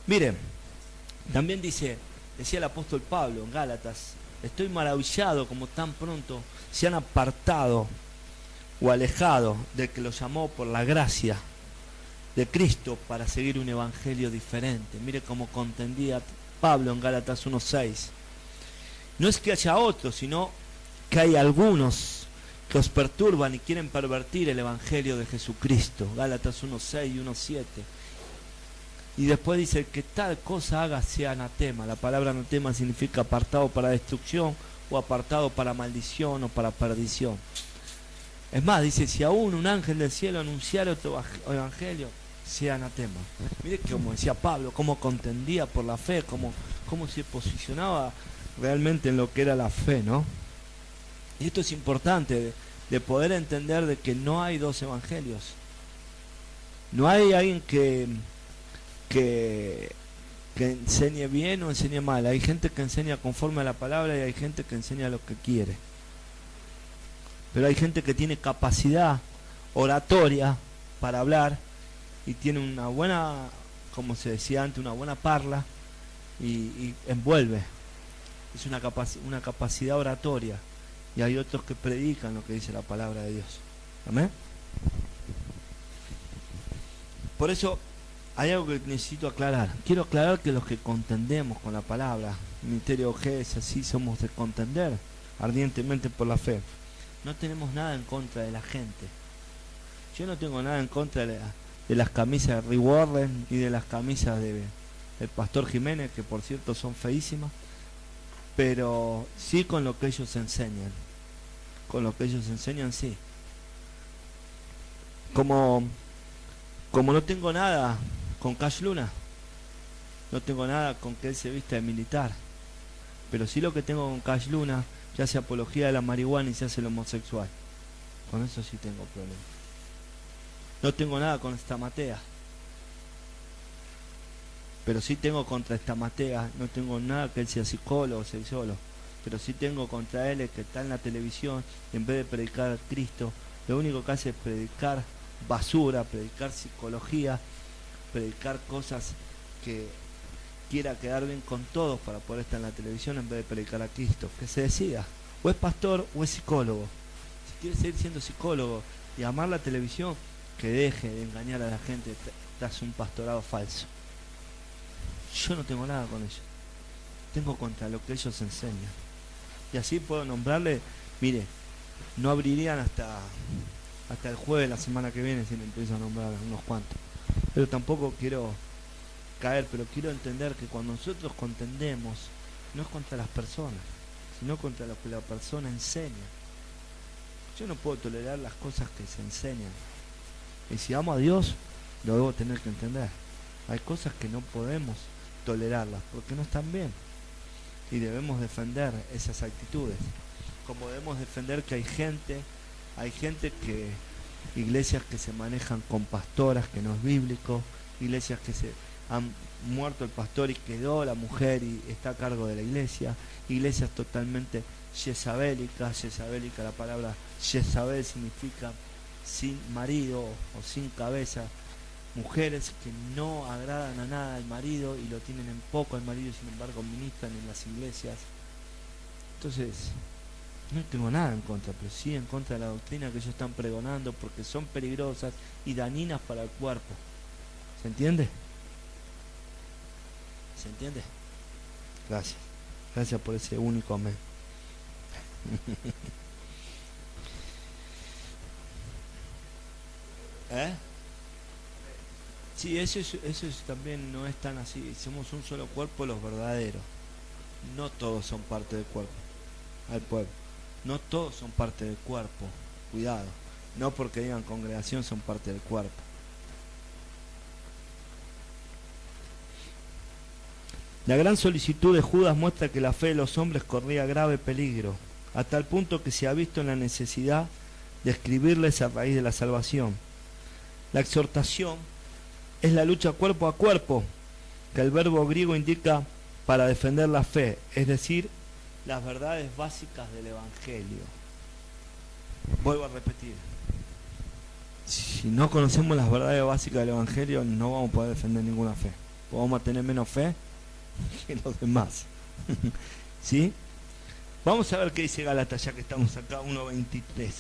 Miren, también decía el apóstol Pablo en Gálatas, estoy maravillado como tan pronto se han apartado o alejado del que los llamó por la gracia de Cristo para seguir un evangelio diferente. Mire cómo contendía Pablo en Gálatas 1:6. No es que haya otros, sino que hay algunos que os perturban y quieren pervertir el evangelio de Jesucristo. Gálatas 1:6 y 1:7. Y después dice que tal cosa haga sea anatema. La palabra anatema significa apartado para destrucción o apartado para maldición o para perdición. Es más, dice, si aún un ángel del cielo anunciara otro evangelio, sea anatema. Mire que como decía Pablo, cómo contendía por la fe, cómo se posicionaba realmente en lo que era la fe, ¿no? Y esto es importante, de poder entender de que no hay dos evangelios. No hay alguien que enseñe bien o enseñe mal. Hay gente que enseña conforme a la palabra y hay gente que enseña lo que quiere. Pero hay gente que tiene capacidad oratoria para hablar y tiene una buena, como se decía antes, una buena parla y envuelve. Es una capacidad oratoria. Y hay otros que predican lo que dice la palabra de Dios. ¿Amén? Por eso hay algo que necesito aclarar. Quiero aclarar que los que contendemos con la palabra, Ministerio G es así, somos de contender ardientemente por la fe. No tenemos nada en contra de la gente. Yo no tengo nada en contra de las camisas de Rick Warren y de las camisas del Pastor Jiménez, que por cierto son feísimas, pero sí con lo que ellos enseñan. Con lo que ellos enseñan, sí. Como no tengo nada con Cash Luna, no tengo nada con que él se vista de militar, pero sí lo que tengo con Cash Luna, que hace apología de la marihuana y se hace el homosexual. Con eso sí tengo problemas. No tengo nada con Stamatea, pero sí tengo contra Stamatea. No tengo nada que él sea psicólogo o sexólogo, pero sí tengo contra él que está en la televisión y en vez de predicar a Cristo, lo único que hace es predicar basura, predicar psicología, predicar cosas que quiera quedar bien con todos para poder estar en la televisión en vez de predicar a Cristo. Que se decida, o es pastor o es psicólogo. Si quiere seguir siendo psicólogo y amar la televisión, que deje de engañar a la gente tras un pastorado falso. Yo no tengo nada con ellos, tengo contra lo que ellos enseñan. Y así puedo nombrarle, mire, no abrirían hasta el jueves de la semana que viene si le empiezo a nombrar unos cuantos. Pero tampoco quiero caer, pero quiero entender que cuando nosotros contendemos, no es contra las personas, sino contra lo que la persona enseña. Yo no puedo tolerar las cosas que se enseñan. Y si amo a Dios, Lo debo tener que entender. Hay cosas que no podemos tolerarlas porque no están bien. Y debemos defender esas actitudes. Como debemos defender que hay gente iglesias que se manejan con pastoras, que no es bíblico, iglesias que se han muerto el pastor y quedó la mujer y está a cargo de la iglesia, iglesias totalmente jezabélicas, la palabra Jezabel significa sin marido o sin cabeza, mujeres que no agradan a nada al marido y lo tienen en poco al marido y sin embargo ministran en las iglesias. Entonces, no tengo nada en contra, pero sí en contra de la doctrina que ellos están pregonando porque son peligrosas y dañinas para el cuerpo. ¿Se entiende? ¿Se entiende? Gracias. Gracias por ese único amén. ¿Eh? Sí, eso también no es tan así. Somos un solo cuerpo los verdaderos. No todos son parte del cuerpo. Al pueblo. No todos son parte del cuerpo. Cuidado. No porque digan congregación son parte del cuerpo. La gran solicitud de Judas muestra que la fe de los hombres corría grave peligro, a tal punto que se ha visto en la necesidad de escribirles a raíz de la salvación. La exhortación es la lucha cuerpo a cuerpo, que el verbo griego indica para defender la fe, es decir, las verdades básicas del Evangelio. Vuelvo a repetir, si no conocemos las verdades básicas del Evangelio, no vamos a poder defender ninguna fe. Vamos a tener menos fe que los demás. ¿Sí? Vamos a ver qué dice Gálatas, ya que estamos acá, 1:23.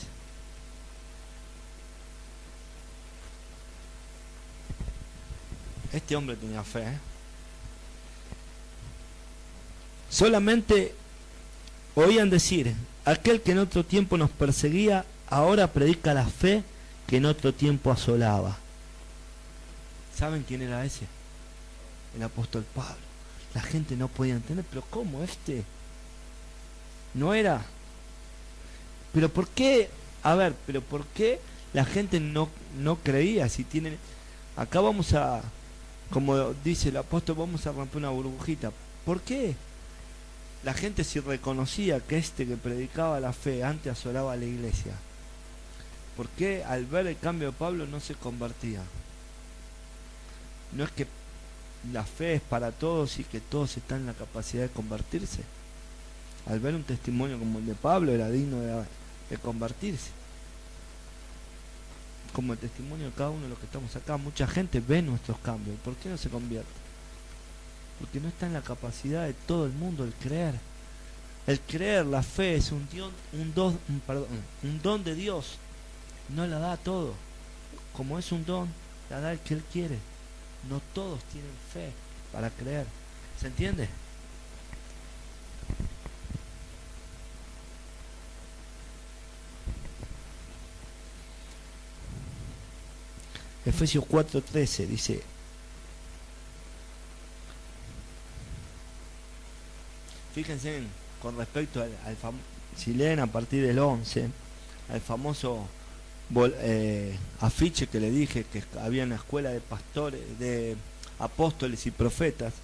Este hombre tenía fe, ¿eh? Solamente oían decir, aquel que en otro tiempo nos perseguía, ahora predica la fe que en otro tiempo asolaba. ¿Saben quién era ese? El apóstol Pablo. La gente no podía entender, pero ¿cómo este? No era. Pero ¿por qué? A ver, pero ¿por qué la gente no creía? Si tienen, acá vamos a, como dice el apóstol, vamos a romper una burbujita. ¿Por qué? La gente si reconocía que este que predicaba la fe antes asolaba a la iglesia. ¿Por qué al ver el cambio de Pablo no se convertía? No es que la fe es para todos y que todos están en la capacidad de convertirse. Al ver un testimonio como el de Pablo era digno de convertirse. Como el testimonio de cada uno de los que estamos acá, mucha gente ve nuestros cambios. ¿Por qué no se convierte? Porque no está en la capacidad de todo el mundo el creer. El creer, la fe es un don de Dios. No la da a todo. Como es un don, la da el que Él quiere. No todos tienen fe para creer. ¿Se entiende? Efesios 4:13 dice: fíjense con respecto al si leen a partir del 11, al famoso afiche que le dije que había en la escuela de pastores, de apóstoles y profetas,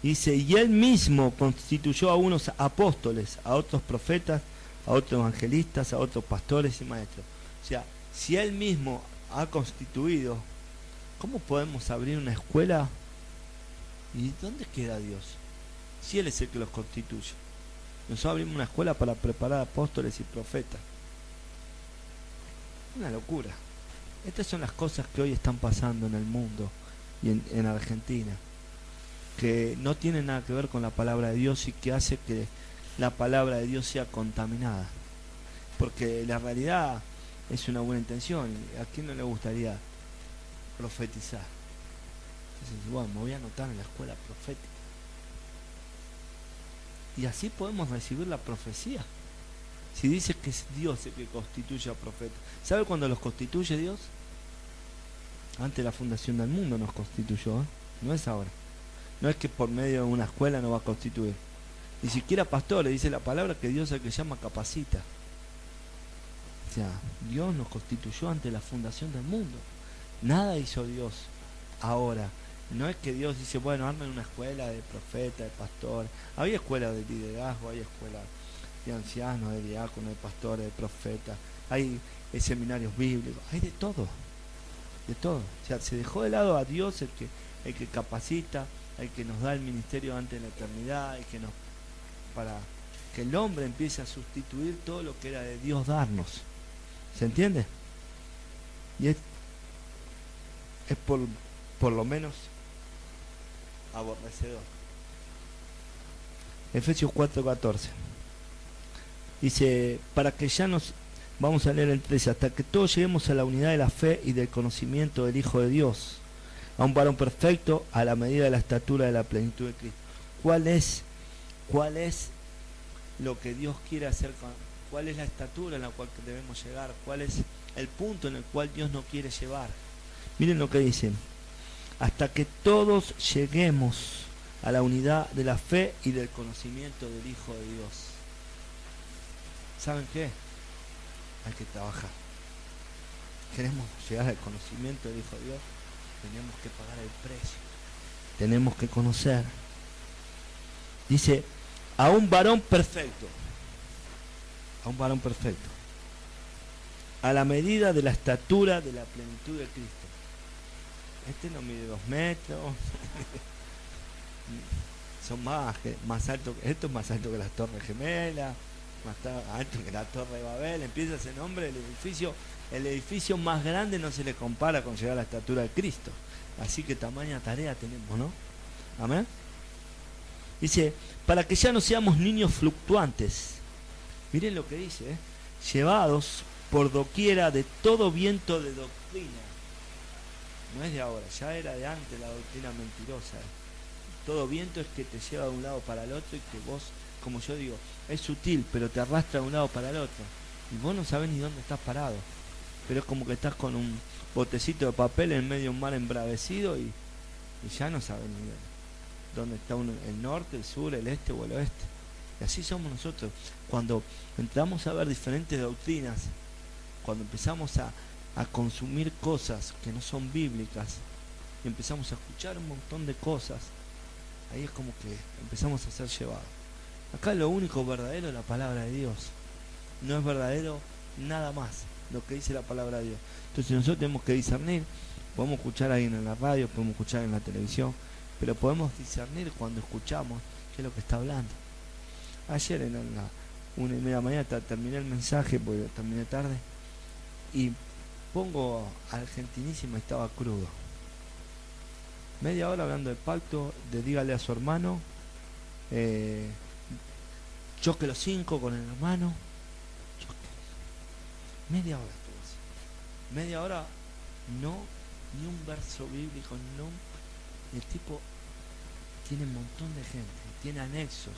dice: y él mismo constituyó a unos apóstoles, a otros profetas, a otros evangelistas, a otros pastores y maestros. O sea, si él mismo ha constituido, ¿cómo podemos abrir una escuela? ¿Y dónde queda Dios? Si Él es el que los constituye. Nosotros abrimos una escuela para preparar apóstoles y profetas. Una locura. Estas son las cosas que hoy están pasando en el mundo y en Argentina, que no tienen nada que ver con la palabra de Dios y que hace que la palabra de Dios sea contaminada. Porque la realidad es una buena intención, y a quién no le gustaría profetizar. Entonces, bueno, me voy a anotar en la escuela profética. Y así podemos recibir la profecía. Si dice que es Dios el que constituye a profetas. ¿Sabe cuándo los constituye Dios? Antes de la fundación del mundo nos constituyó, ¿eh? No es ahora. No es que por medio de una escuela nos va a constituir. Ni siquiera pastores, dice la palabra que Dios es el que llama capacita. O sea, Dios nos constituyó ante la fundación del mundo. Nada hizo Dios ahora. No es que Dios dice, bueno, armen una escuela de profetas, de pastores. Había escuelas de liderazgo, hay escuelas de ancianos, de diáconos, de pastores, de profetas. Hay seminarios bíblicos, hay de todo. De todo. O sea, se dejó de lado a Dios, el que capacita, el que nos da el ministerio ante la eternidad, para que el hombre empiece a sustituir todo lo que era de Dios darnos. ¿Se entiende? Y es por lo menos aborrecedor. Efesios 4:14 dice, para que ya nos, vamos a leer el 13, hasta que todos lleguemos a la unidad de la fe y del conocimiento del Hijo de Dios, a un varón perfecto, a la medida de la estatura de la plenitud de Cristo. ¿Cuál es lo que Dios quiere hacer cuál es la estatura en la cual debemos llegar? ¿Cuál es el punto en el cual Dios nos quiere llevar? Miren lo que dicen, hasta que todos lleguemos a la unidad de la fe y del conocimiento del Hijo de Dios. ¿Saben qué? Hay que trabajar. Queremos llegar al conocimiento del Hijo de Dios, tenemos que pagar el precio, tenemos que conocer. Dice, a un varón perfecto, a la medida de la estatura de la plenitud de Cristo. Este no mide 2 metros, son más altos, esto es más alto que las Torres Gemelas, más alto que la Torre de Babel. Empieza ese nombre, el edificio más grande no se le compara con llegar a la estatura de Cristo. Así que tamaña tarea tenemos, ¿no? Amén. Dice, para que ya no seamos niños fluctuantes. Miren lo que dice, llevados por doquiera de todo viento de doctrina. No es de ahora, ya era de antes la doctrina mentirosa. Todo viento es que te lleva de un lado para el otro y que vos, como yo digo, es sutil, pero te arrastra de un lado para el otro. Y vos no sabés ni dónde estás parado. Pero es como que estás con un botecito de papel en medio de un mar embravecido y ya no sabés ni dónde está el norte, el sur, el este o el oeste. Y así somos nosotros. Cuando entramos a ver diferentes doctrinas, cuando empezamos a consumir cosas que no son bíblicas y empezamos a escuchar un montón de cosas, ahí es como que empezamos a ser llevados. Acá lo único verdadero es la palabra de Dios. No es verdadero nada más lo que dice la palabra de Dios. Entonces nosotros tenemos que discernir. Podemos escuchar ahí en la radio, podemos escuchar en la televisión, pero podemos discernir cuando escuchamos qué es lo que está hablando. Ayer en la 1:30 de la mañana terminé el mensaje, porque terminé tarde, y pongo Argentinísima y estaba crudo. Media hora hablando del pacto, de dígale a su hermano, choque los 5 con el hermano. Media hora estuvo así. Media hora, no, ni un verso bíblico, no. El tipo tiene un montón de gente, tiene anexos.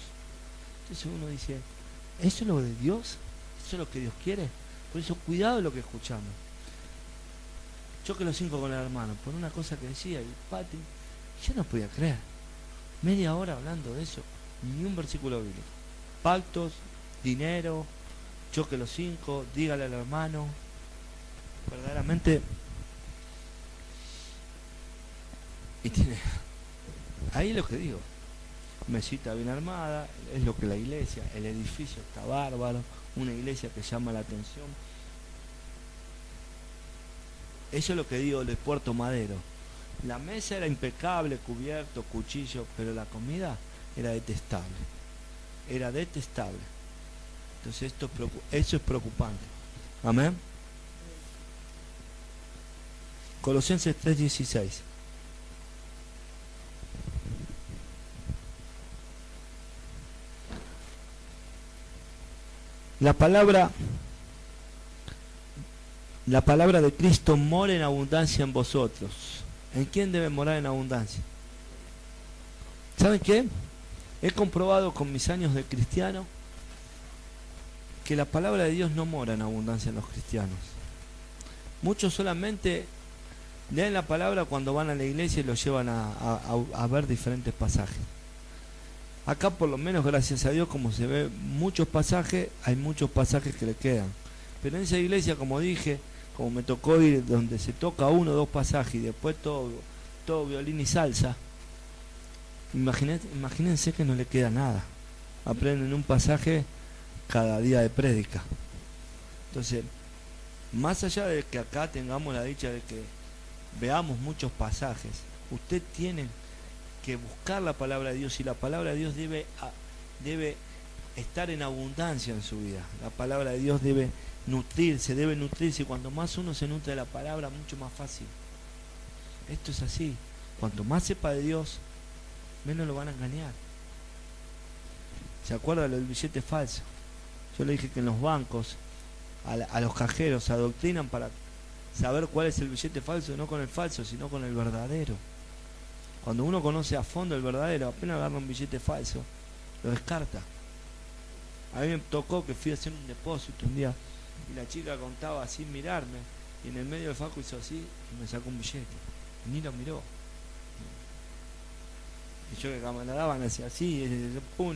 Entonces uno dice, ¿eso es lo de Dios? ¿Eso es lo que Dios quiere? Por eso cuidado de lo que escuchamos. Choque los 5 con el hermano, por una cosa que decía, y Pati, yo no podía creer. Media hora hablando de eso, ni un versículo bíblico. Pactos, dinero, choque los 5, dígale al hermano. Verdaderamente, y tiene, ahí es lo que digo, mesita bien armada, es lo que la iglesia, el edificio está bárbaro, una iglesia que llama la atención. Eso es lo que digo de Puerto Madero. La mesa era impecable, cubierto, cuchillo, pero la comida era detestable. Era detestable. Entonces eso es preocupante. Amén. Colosenses 3:16. La palabra de Cristo mora en abundancia en vosotros. ¿En quién debe morar en abundancia? ¿Saben qué? He comprobado con mis años de cristiano que la palabra de Dios no mora en abundancia en los cristianos. Muchos solamente leen la palabra cuando van a la iglesia y lo llevan a ver diferentes pasajes. Acá por lo menos, gracias a Dios, como se ve muchos pasajes, hay muchos pasajes que le quedan. Pero en esa iglesia, como dije, como me tocó ir donde se toca 1 o 2 pasajes y después todo todo violín y salsa, imagínense que no le queda nada. Aprenden un pasaje cada día de prédica. Entonces, más allá de que acá tengamos la dicha de que veamos muchos pasajes, usted tiene que buscar la palabra de Dios, y la palabra de Dios debe estar en abundancia en su vida. La palabra de Dios debe nutrirse, y cuanto más uno se nutre de la palabra, mucho más fácil. Esto es así. Cuanto más sepa de Dios, menos lo van a engañar. ¿Se acuerda del billete falso? Yo le dije que en los bancos a los cajeros se adoctrinan para saber cuál es el billete falso, no con el falso, sino con el verdadero. Cuando uno conoce a fondo el verdadero, apenas agarra un billete falso, lo descarta. A mí me tocó que fui a hacer un depósito un día y la chica contaba sin mirarme, y en el medio del fajo hizo así y me sacó un billete. Y ni lo miró. Y yo que me la daban así, pum,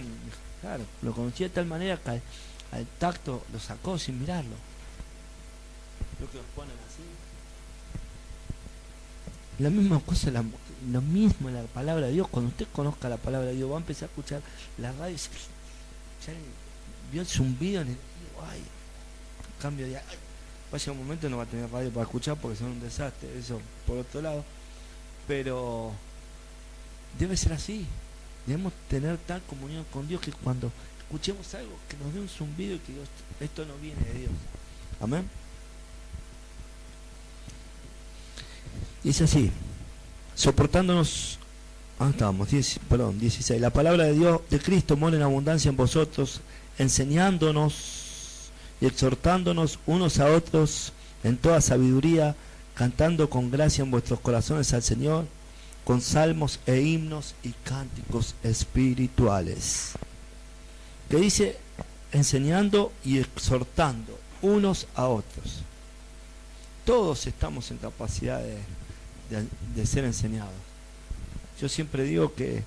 claro, lo conocía de tal manera que al tacto lo sacó sin mirarlo. Lo que los ponen así. La misma cosa, lo mismo en la palabra de Dios. Cuando usted conozca la palabra de Dios, va a empezar a escuchar la radio. Ya vio el zumbido en el ay, cambio de vaya un momento no va a tener radio para escuchar porque son un desastre, eso por otro lado. Pero debe ser así. Debemos tener tal comunión con Dios que cuando escuchemos algo que nos dé un zumbido y que Dios, esto no viene de Dios. Amén. Y es así. Soportándonos. Estábamos, 16. La palabra de Dios, de Cristo, mora en abundancia en vosotros, enseñándonos y exhortándonos unos a otros en toda sabiduría, cantando con gracia en vuestros corazones al Señor, con salmos e himnos y cánticos espirituales. Que dice enseñando y exhortando unos a otros. Todos estamos en capacidad de ser enseñados. Yo siempre digo que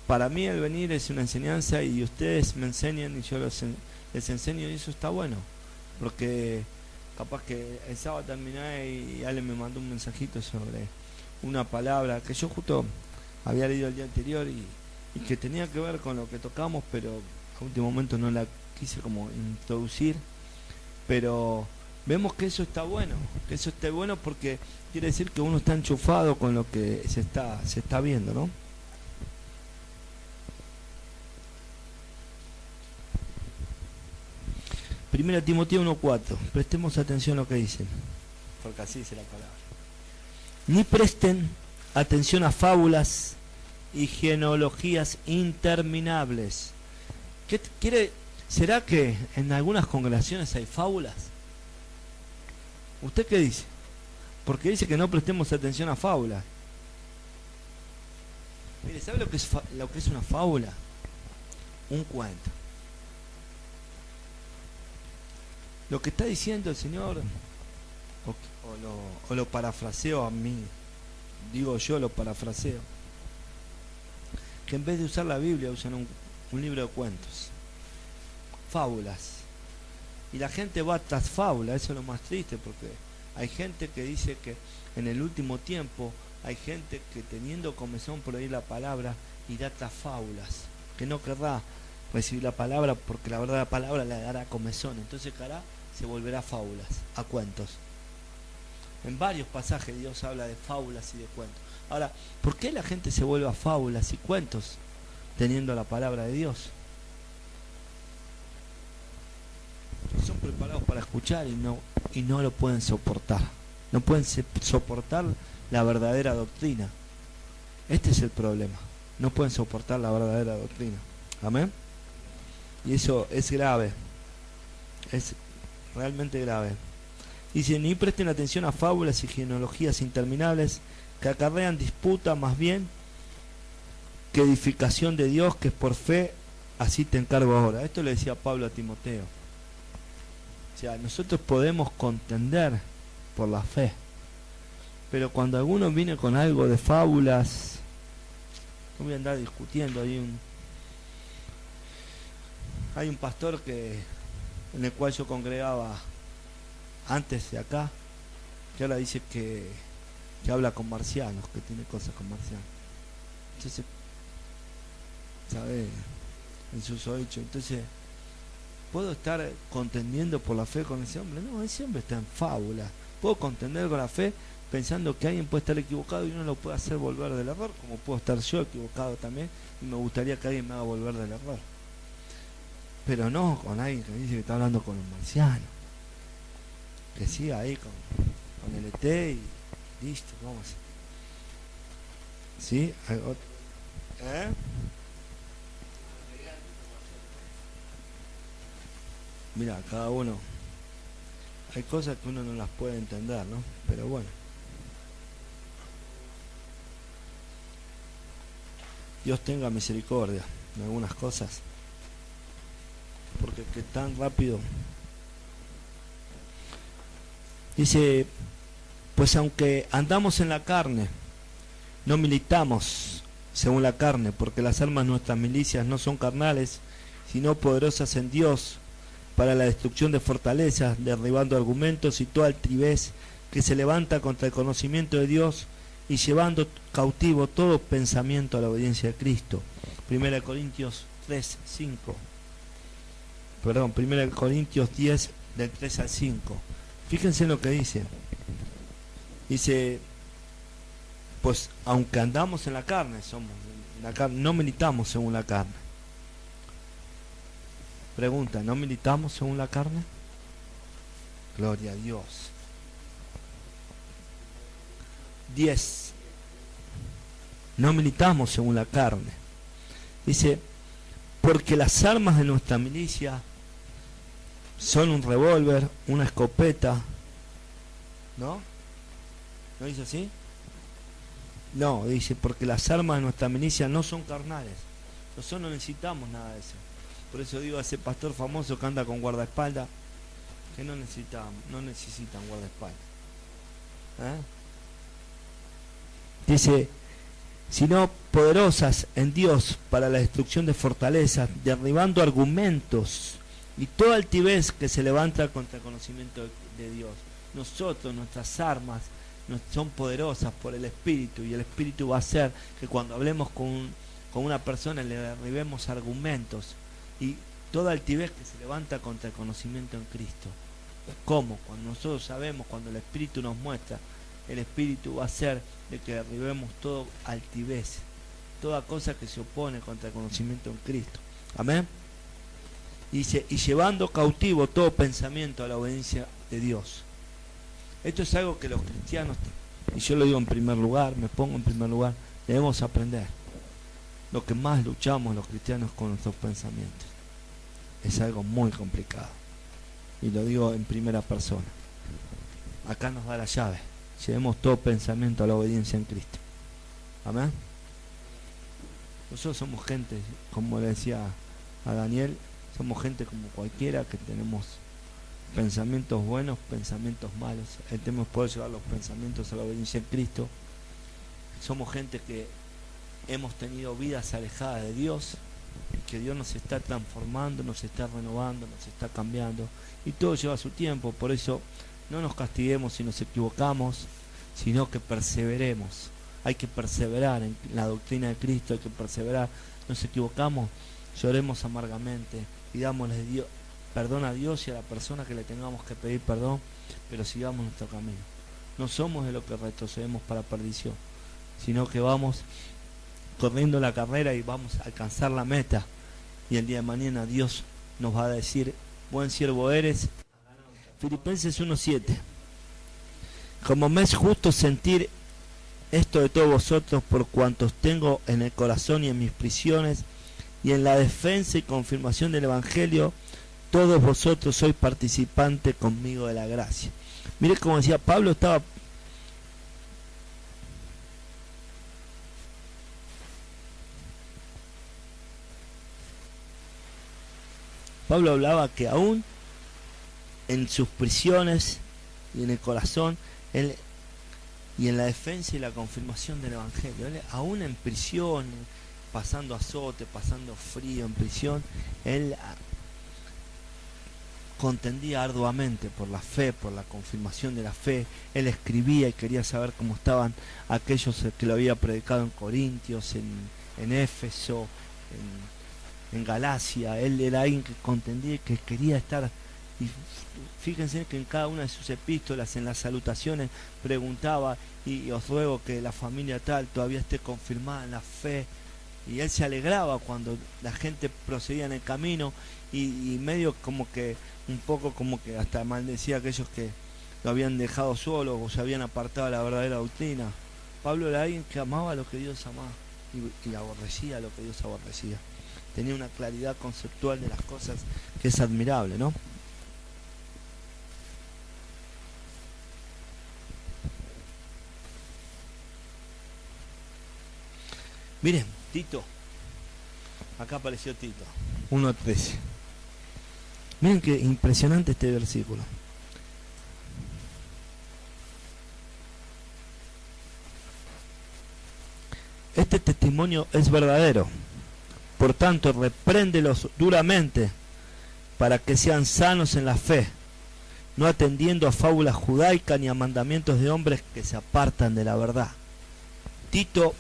para mí el venir es una enseñanza, y ustedes me enseñan y yo les enseño, y eso está bueno, porque capaz que el sábado terminé y Ale me mandó un mensajito sobre una palabra que yo justo había leído el día anterior y que tenía que ver con lo que tocamos, pero a último momento no la quise como introducir. Pero vemos que eso está bueno, porque quiere decir que uno está enchufado con lo que se está viendo, ¿no? Primera Timoteo 1:4. Prestemos atención a lo que dice, porque así dice la palabra. Ni presten atención a fábulas y genealogías interminables. ¿Qué quiere? ¿Será que en algunas congregaciones hay fábulas? ¿Usted qué dice? Porque dice que no prestemos atención a fábulas. Mire, ¿sabe lo que es una fábula? Un cuento. Lo que está diciendo el Señor, o lo parafraseo a mí, digo yo, lo parafraseo, que en vez de usar la Biblia usan un libro de cuentos, fábulas. Y la gente va tras fábulas, eso es lo más triste, porque hay gente que dice que en el último tiempo hay gente que, teniendo comezón por oír la palabra, irá tras fábulas, que no querrá recibir la palabra porque la verdad la palabra le dará comezón. Entonces ¿qué hará? Se volverá fábulas, a cuentos. En varios pasajes Dios habla de fábulas y de cuentos. Ahora, ¿por qué la gente se vuelve a fábulas y cuentos teniendo la palabra de Dios? Son preparados para escuchar y no lo pueden soportar. No pueden soportar la verdadera doctrina. Este es el problema. No pueden soportar la verdadera doctrina. Amén. Y eso es grave. Es realmente grave. Dice, ni presten atención a fábulas y genealogías interminables que acarrean disputa más bien que edificación de Dios, que es por fe, así te encargo ahora. Esto le decía Pablo a Timoteo. O sea, nosotros podemos contender por la fe, pero cuando alguno viene con algo de fábulas, no voy a andar discutiendo. Hay un pastor en el cual yo congregaba antes de acá, que ahora dice que que habla con marcianos, que tiene cosas con marcianos. Entonces, ¿sabe? En sus oídos. Entonces, ¿puedo estar contendiendo por la fe con ese hombre? No, ese hombre está en fábula. ¿Puedo contender con la fe pensando que alguien puede estar equivocado y uno lo puede hacer volver del error? Como puedo estar yo equivocado también y me gustaría que alguien me haga volver del error. Pero no con alguien que dice que está hablando con un marciano. Que siga ahí con el ET y listo, vamos. ¿Sí? ¿Eh? Mira, cada uno. Hay cosas que uno no las puede entender, ¿no? Pero bueno. Dios tenga misericordia de algunas cosas. Porque que tan rápido. Dice, pues aunque andamos en la carne, no militamos según la carne, porque las armas de nuestras milicias no son carnales, sino poderosas en Dios para la destrucción de fortalezas, derribando argumentos y toda altivez que se levanta contra el conocimiento de Dios y llevando cautivo todo pensamiento a la obediencia de Cristo. 1 Corintios 3, 5. Perdón, 1 Corintios 10, del 3 al 5. Fíjense en lo que dice. Dice, pues aunque andamos en la carne, no militamos según la carne. Pregunta, ¿no militamos según la carne? Gloria a Dios. 10. No militamos según la carne. Dice, porque las armas de nuestra milicia son un revólver, una escopeta. ¿No? ¿No dice así? No, dice, porque las armas de nuestra milicia no son carnales. Nosotros no necesitamos nada de eso. Por eso digo a ese pastor famoso que anda con guardaespaldas, que no necesitan guardaespaldas. Dice, sino poderosas en Dios para la destrucción de fortalezas, derribando argumentos y toda altivez que se levanta contra el conocimiento de Dios. Nosotros, nuestras armas, son poderosas por el Espíritu, y el Espíritu va a hacer que cuando hablemos con una persona le derribemos argumentos y toda altivez que se levanta contra el conocimiento en Cristo. ¿Cómo? Cuando nosotros sabemos, cuando el Espíritu nos muestra, el Espíritu va a hacer de que derribemos toda altivez, toda cosa que se opone contra el conocimiento en Cristo. Amén. Dice, y llevando cautivo todo pensamiento a la obediencia de Dios. Esto es algo que los cristianos, y yo lo digo en primer lugar, me pongo en primer lugar, debemos aprender. Lo que más luchamos los cristianos con nuestros pensamientos. Es algo muy complicado. Y lo digo en primera persona. Acá nos da la llave. Llevemos todo pensamiento a la obediencia en Cristo. Amén. Nosotros somos gente, como le decía a Daniel, somos gente como cualquiera, que tenemos pensamientos buenos, pensamientos malos. El tema es poder llevar los pensamientos a la obediencia en Cristo. Somos gente que hemos tenido vidas alejadas de Dios, que Dios nos está transformando, nos está renovando, nos está cambiando, y todo lleva su tiempo. Por eso no nos castiguemos si nos equivocamos, sino que perseveremos. Hay que perseverar en la doctrina de Cristo, hay que perseverar. Nos equivocamos, lloremos amargamente, pidámosle perdón a Dios y a la persona que le tengamos que pedir perdón, pero sigamos nuestro camino. No somos de los que retrocedemos para perdición, sino que vamos corriendo la carrera y vamos a alcanzar la meta, y el día de mañana Dios nos va a decir, buen siervo eres. Filipenses 1:7. Como me es justo sentir esto de todos vosotros, por cuantos tengo en el corazón y en mis prisiones y en la defensa y confirmación del Evangelio, todos vosotros sois participantes conmigo de la gracia. Mire como decía Pablo, Pablo hablaba que aún en sus prisiones y en el corazón, y en la defensa y la confirmación del Evangelio, aún en prisión, pasando azote, pasando frío en prisión, él contendía arduamente por la fe, por la confirmación de la fe. Él escribía y quería saber cómo estaban aquellos que lo había predicado en Corintios, en Éfeso, en Galacia. Él era alguien que contendía y que quería estar. Y fíjense que en cada una de sus epístolas, en las salutaciones, preguntaba: y os ruego que la familia tal todavía esté confirmada en la fe. Y él se alegraba cuando la gente procedía en el camino, y medio como que, un poco como que hasta maldecía a aquellos que lo habían dejado solo o se habían apartado de la verdadera doctrina. Pablo era alguien que amaba lo que Dios amaba y aborrecía lo que Dios aborrecía. Tenía una claridad conceptual de las cosas que es admirable, ¿no? Miren, Tito, acá apareció Tito, 1:13. Miren qué impresionante este versículo. Este testimonio es verdadero, por tanto repréndelos duramente para que sean sanos en la fe, no atendiendo a fábulas judaicas ni a mandamientos de hombres que se apartan de la verdad. Tito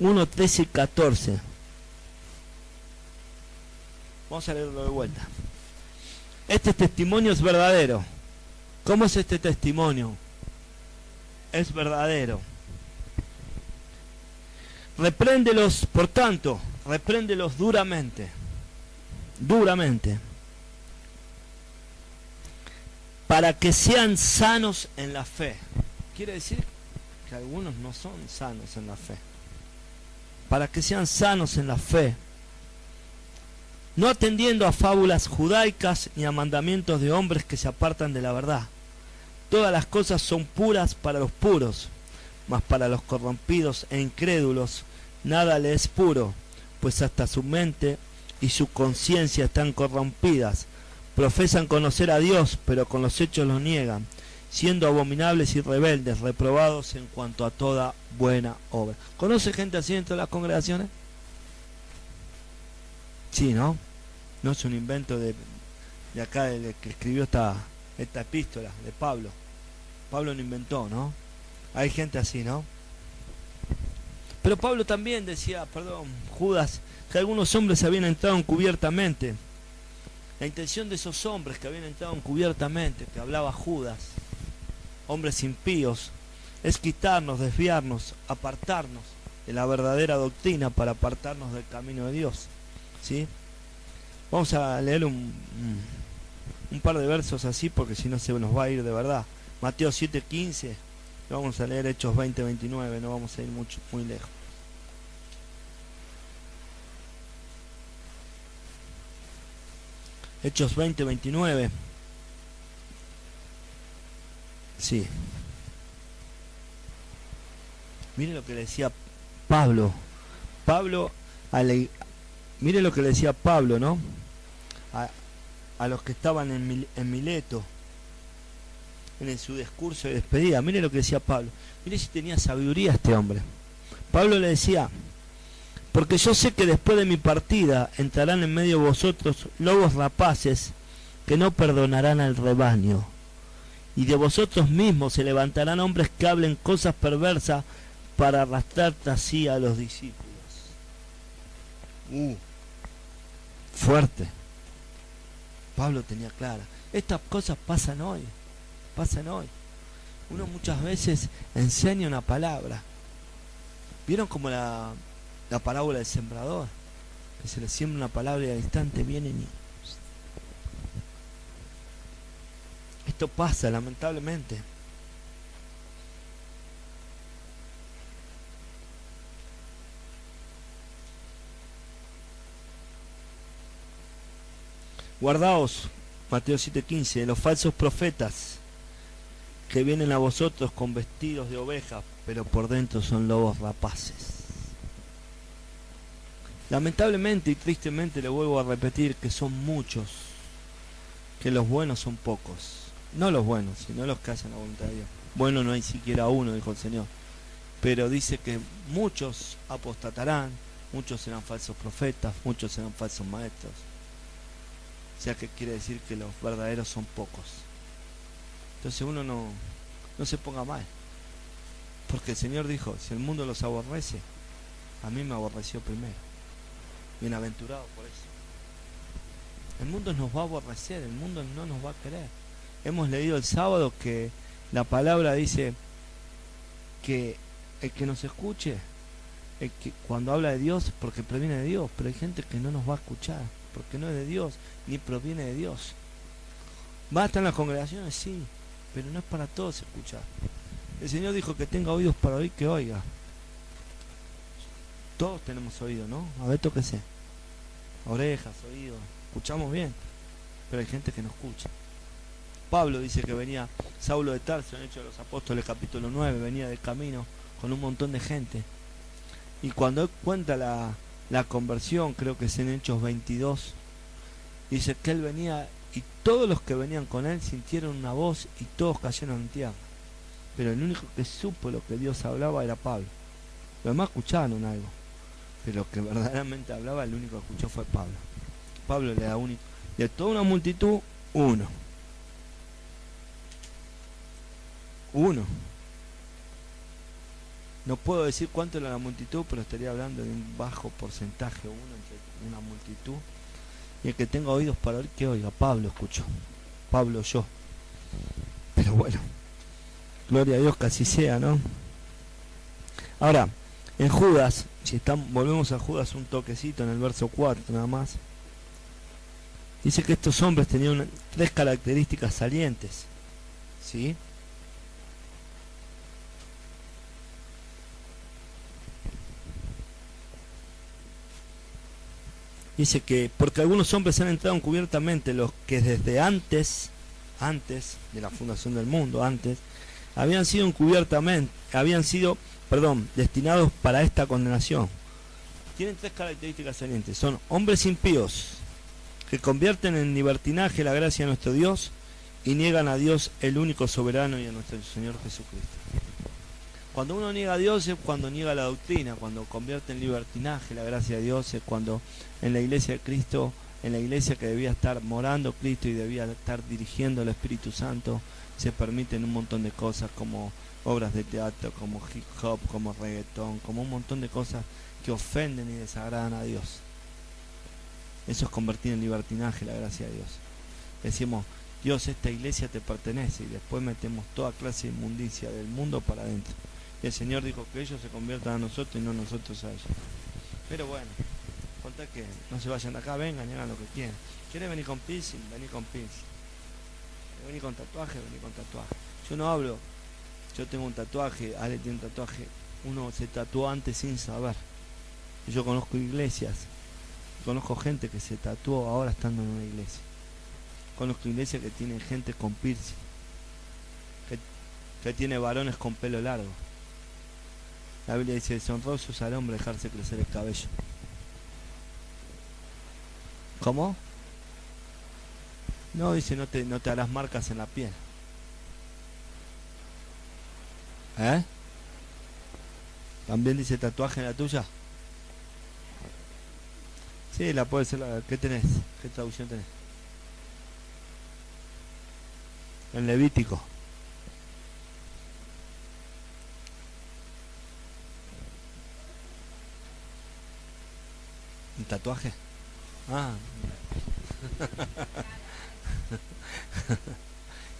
1:13 y 14. Vamos a leerlo de vuelta. Este testimonio es verdadero. ¿Cómo es este testimonio? Es verdadero. Repréndelos, por tanto, repréndelos duramente. Duramente. Para que sean sanos en la fe. Quiere decir que algunos no son sanos en la fe. Para que sean sanos en la fe, no atendiendo a fábulas judaicas ni a mandamientos de hombres que se apartan de la verdad. Todas las cosas son puras para los puros, mas para los corrompidos e incrédulos nada le es puro, pues hasta su mente y su conciencia están corrompidas. Profesan conocer a Dios, pero con los hechos lo niegan, siendo abominables y rebeldes, reprobados en cuanto a toda buena obra. ¿Conoce gente así dentro de las congregaciones? Sí, ¿no? No es un invento de acá, del que escribió esta epístola, de Pablo. Pablo no inventó, ¿no? Hay gente así, ¿no? Pero Pablo también decía, Judas, que algunos hombres habían entrado encubiertamente. La intención de esos hombres que habían entrado encubiertamente, que hablaba Judas, hombres impíos, es quitarnos, desviarnos, apartarnos de la verdadera doctrina para apartarnos del camino de Dios. ¿Sí? Vamos a leer un par de versos así, porque si no se nos va a ir de verdad. Mateo 7:15, vamos a leer Hechos 20:29, no vamos a ir muy lejos. Hechos 20:29. Sí. Mire lo que le decía Pablo. Mire lo que le decía Pablo, ¿no? A los que estaban en Mileto, en su discurso de despedida. Mire lo que decía Pablo. Mire si tenía sabiduría este hombre. Pablo le decía: porque yo sé que después de mi partida entrarán en medio de vosotros lobos rapaces que no perdonarán al rebaño. Y de vosotros mismos se levantarán hombres que hablen cosas perversas para arrastrar así a los discípulos. Fuerte. Pablo tenía clara. Estas cosas pasan hoy. Uno muchas veces enseña una palabra. ¿Vieron como la parábola del sembrador? Que se le siembra una palabra y al instante vienen y... Esto pasa, lamentablemente. Guardaos, Mateo 7:15, de los falsos profetas que vienen a vosotros con vestidos de ovejas, pero por dentro son lobos rapaces. Lamentablemente y tristemente le vuelvo a repetir que son muchos, que los buenos son pocos. No los buenos, sino los que hacen la voluntad de Dios. Bueno, no hay siquiera uno, dijo el Señor. Pero dice que muchos apostatarán, muchos serán falsos profetas, muchos serán falsos maestros. O sea que quiere decir que los verdaderos son pocos. Entonces uno no se ponga mal. Porque el Señor dijo, si el mundo los aborrece, a mí me aborreció primero. Bienaventurado por eso. El mundo nos va a aborrecer, el mundo no nos va a querer. Hemos leído el sábado que la palabra dice que el que nos escuche, el que cuando habla de Dios, porque proviene de Dios, pero hay gente que no nos va a escuchar, porque no es de Dios, ni proviene de Dios. ¿Va a estar en las congregaciones? Sí, pero no es para todos escuchar. El Señor dijo que tenga oídos para oír, que oiga. Todos tenemos oído, ¿no? A ver, tóquese. Orejas, oídos, escuchamos bien, pero hay gente que no escucha. Pablo dice que venía, Saulo de Tarso, en Hechos de los Apóstoles capítulo 9, venía de camino con un montón de gente. Y cuando él cuenta la conversión, creo que es en Hechos 22, dice que él venía y todos los que venían con él sintieron una voz y todos cayeron en tierra. Pero el único que supo lo que Dios hablaba era Pablo. Los demás escucharon algo, pero lo que verdaderamente hablaba, el único que escuchó fue Pablo. Pablo le da único. De toda una multitud, uno. No puedo decir cuánto era la multitud, pero estaría hablando de un bajo porcentaje, uno entre una multitud. Y el que tenga oídos para oír, que oiga. Pablo escuchó. Pablo oyó. Pero bueno, gloria a Dios que así sea, ¿no? Ahora, en Judas, volvemos a Judas un toquecito en el verso 4 nada más. Dice que estos hombres tenían 3 características salientes. ¿Sí? Dice que porque algunos hombres han entrado encubiertamente, los que desde antes de la fundación del mundo, habían sido destinados para esta condenación. Tienen 3 características salientes. Son hombres impíos, que convierten en libertinaje la gracia de nuestro Dios y niegan a Dios el único soberano y a nuestro Señor Jesucristo. Cuando uno niega a Dios es cuando niega la doctrina, cuando convierte en libertinaje la gracia de Dios es cuando en la iglesia de Cristo, en la iglesia que debía estar morando Cristo y debía estar dirigiendo el Espíritu Santo, se permiten un montón de cosas como obras de teatro, como hip hop, como reggaetón, como un montón de cosas que ofenden y desagradan a Dios. Eso es convertir en libertinaje la gracia de Dios. Decimos, Dios, esta iglesia te pertenece, y después metemos toda clase de inmundicia del mundo para adentro. Y el Señor dijo que ellos se conviertan a nosotros y no nosotros a ellos. Pero bueno, falta que no se vayan de acá, vengan y hagan lo que quieran. ¿Quieres venir con piercing? Vení con piercing. ¿Venir con tatuaje? Vení con tatuaje. Yo no hablo, yo tengo un tatuaje, Ale tiene un tatuaje, uno se tatuó antes sin saber. Yo conozco iglesias, conozco gente que se tatuó ahora estando en una iglesia. Conozco iglesias que tienen gente con piercing, que tiene varones con pelo largo. La Biblia dice, deshonroso es al hombre dejarse crecer el cabello. ¿Cómo? No, dice, no te harás marcas en la piel. ¿También dice tatuaje en la tuya? Sí, la puede ser. ¿Qué tenés? ¿Qué traducción tenés? En Levítico. ¿Un tatuaje? Ah.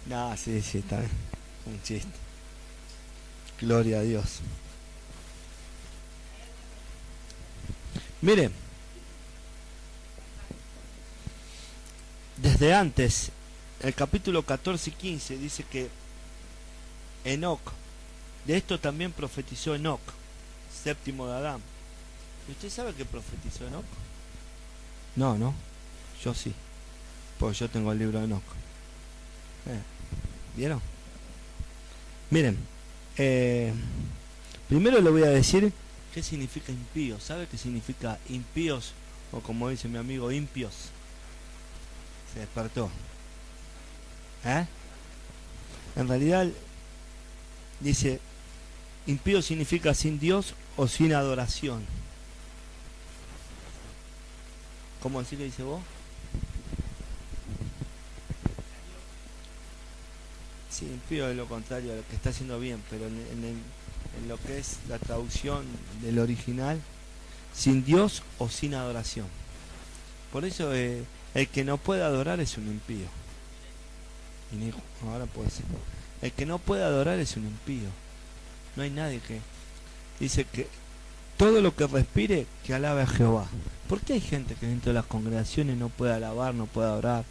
No, sí, está bien. Un chiste. Gloria a Dios. Miren, desde antes, el capítulo 14 y 15 dice que Enoc, de esto también profetizó Enoc, séptimo de Adán. ¿Y usted sabe qué profetizó Enoc? No, yo sí, porque yo tengo el libro de Enoc. ¿Vieron? Miren, primero le voy a decir qué significa impío. ¿Sabe qué significa impíos? O como dice mi amigo, impios. Se despertó. En realidad dice, impío significa sin Dios o sin adoración. ¿Cómo así le dice vos? Sí, impío es lo contrario a lo que está haciendo bien, pero en lo que es la traducción del original, sin Dios o sin adoración. Por eso el que no puede adorar es un impío. Y ahora puede ser. El que no puede adorar es un impío. No hay nadie que dice que todo lo que respire que alabe a Jehová. ¿Por qué hay gente que dentro de las congregaciones no puede alabar, no puede orar,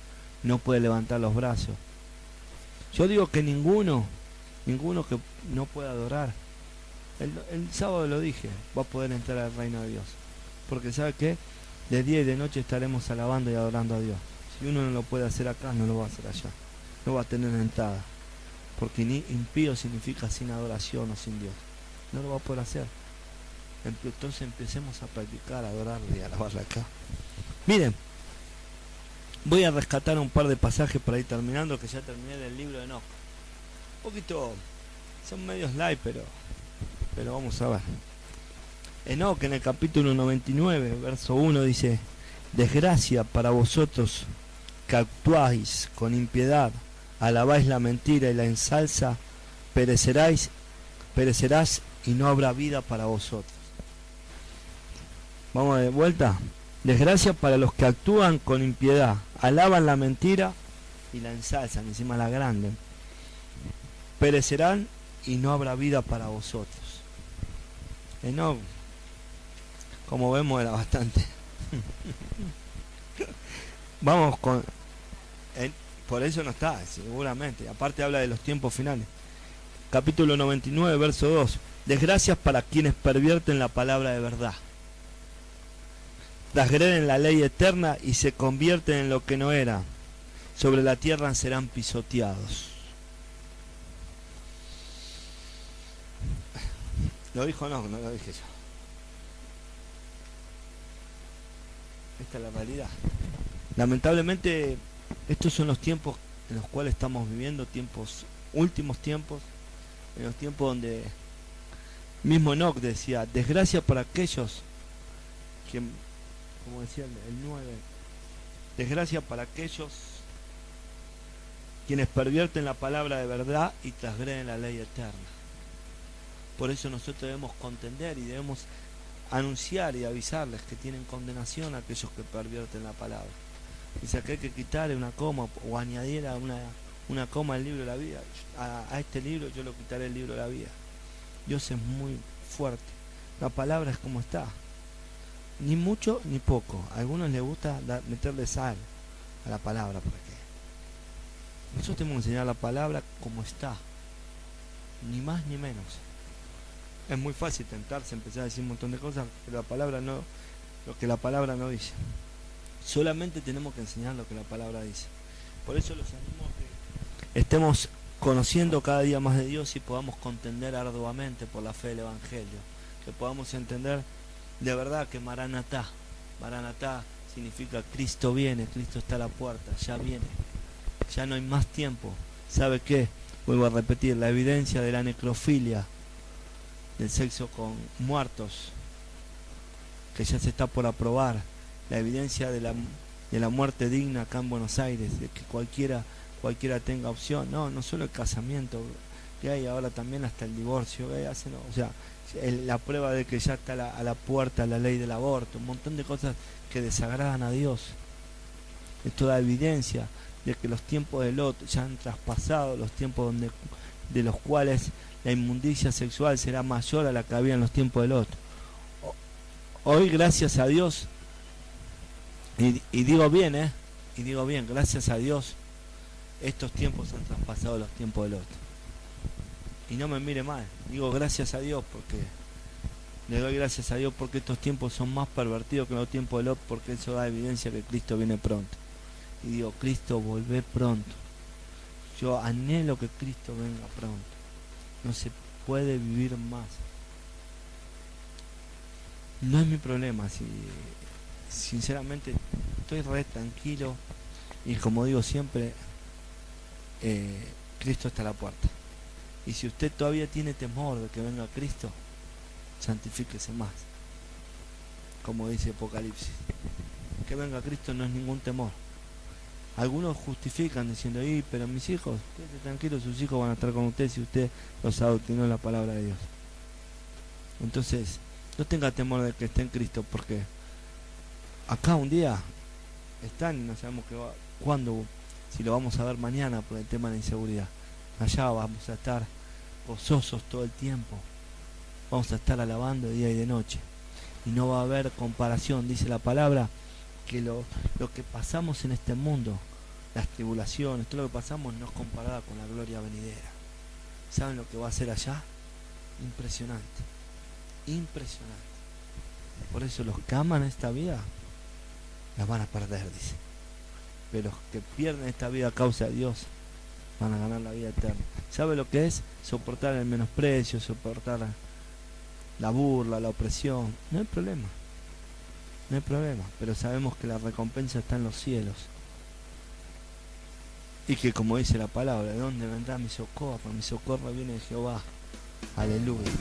no puede levantar los brazos? Yo digo que ninguno que no pueda adorar. El sábado lo dije, va a poder entrar al reino de Dios. Porque ¿sabe qué? De día y de noche estaremos alabando y adorando a Dios. Si uno no lo puede hacer acá, no lo va a hacer allá. No va a tener entrada. Porque impío significa sin adoración o sin Dios. No lo va a poder hacer. Entonces empecemos a practicar, a adorarle y a alabarle acá. Miren, voy a rescatar un par de pasajes para ir terminando, que ya terminé del libro de Enoch. Un poquito, son medios light, pero vamos a ver. Enoch en el capítulo 99, verso 1 dice: desgracia para vosotros que actuáis con impiedad, alabáis la mentira y la ensalza, perecerás y no habrá vida para vosotros. Vamos de vuelta. Desgracia para los que actúan con impiedad, alaban la mentira y la ensalzan, encima la grande. Perecerán y no habrá vida para vosotros. Enoch, como vemos, era bastante. Vamos con... por eso no está, seguramente. Aparte habla de los tiempos finales. Capítulo 99, verso 2. Desgracias para quienes pervierten la palabra de verdad. Transgreden la ley eterna y se convierten en lo que no era. Sobre la tierra serán pisoteados. ¿Lo dijo no? No lo dije yo. Esta es la realidad. Lamentablemente, estos son los tiempos en los cuales estamos viviendo, últimos tiempos, en los tiempos donde mismo Enoch decía: desgracia para aquellos que, como decía el 9, desgracia para aquellos quienes pervierten la palabra de verdad y transgreden la ley eterna. Por eso nosotros debemos contender y debemos anunciar y avisarles que tienen condenación a aquellos que pervierten la palabra. Dice que hay que quitarle una coma o añadir una coma al libro de la vida. A este libro yo lo quitaré el libro de la vida. Dios es muy fuerte. La palabra es como está. Ni mucho ni poco. A algunos les gusta meterle sal a la palabra. ¿Para qué? Nosotros tenemos que enseñar la palabra como está. Ni más ni menos. Es muy fácil tentarse, empezar a decir un montón de cosas, pero la palabra no, lo que la palabra no dice. Solamente tenemos que enseñar lo que la palabra dice. Por eso los animo a que estemos conociendo cada día más de Dios y podamos contender arduamente por la fe del Evangelio. Que podamos entender de verdad que Maranatá significa Cristo viene, Cristo está a la puerta, ya viene. Ya no hay más tiempo. ¿Sabe qué? Vuelvo a repetir, la evidencia de la necrofilia, del sexo con muertos, que ya se está por aprobar, la evidencia de la muerte digna acá en Buenos Aires, de que cualquiera tenga opción, no solo el casamiento, que hay ahora también hasta el divorcio, o sea, la prueba de que ya está a la puerta la ley del aborto, un montón de cosas que desagradan a Dios. Esto da evidencia de que los tiempos de Lot ya han traspasado los tiempos de los cuales la inmundicia sexual será mayor a la que había en los tiempos de Lot. Hoy, gracias a Dios, y digo bien, gracias a Dios, estos tiempos han traspasado los tiempos de Lot. Y no me mire mal, digo gracias a Dios porque le doy gracias a Dios porque estos tiempos son más pervertidos que los tiempos de Lot, porque eso da evidencia que Cristo viene pronto. Y digo, Cristo, volvé pronto. Yo anhelo que Cristo venga pronto. No se puede vivir más. No es mi problema, si sinceramente estoy re tranquilo y como digo siempre, Cristo está a la puerta. Y si usted todavía tiene temor de que venga Cristo, santifíquese más. Como dice Apocalipsis, que venga Cristo no es ningún temor. Algunos justifican diciendo, pero mis hijos, quédese tranquilo, sus hijos van a estar con usted si usted los adoctrinó en la palabra de Dios. Entonces, no tenga temor de que esté en Cristo, porque acá un día están y no sabemos cuándo, si lo vamos a ver mañana por el tema de la inseguridad. Allá vamos a estar gozosos todo el tiempo, vamos a estar alabando de día y de noche, y no va a haber comparación. Dice la palabra que lo que pasamos en este mundo, las tribulaciones, todo lo que pasamos no es comparada con la gloria venidera. ¿Saben lo que va a ser allá? Impresionante, impresionante. Por eso los que aman esta vida la van a perder, dice, pero los que pierden esta vida a causa de Dios van a ganar la vida eterna. ¿Sabe lo que es? Soportar el menosprecio, soportar la burla, la opresión. No hay problema, no hay problema, pero sabemos que la recompensa está en los cielos, y que, como dice la palabra, ¿de dónde vendrá mi socorro? Mi socorro viene de Jehová. Aleluya.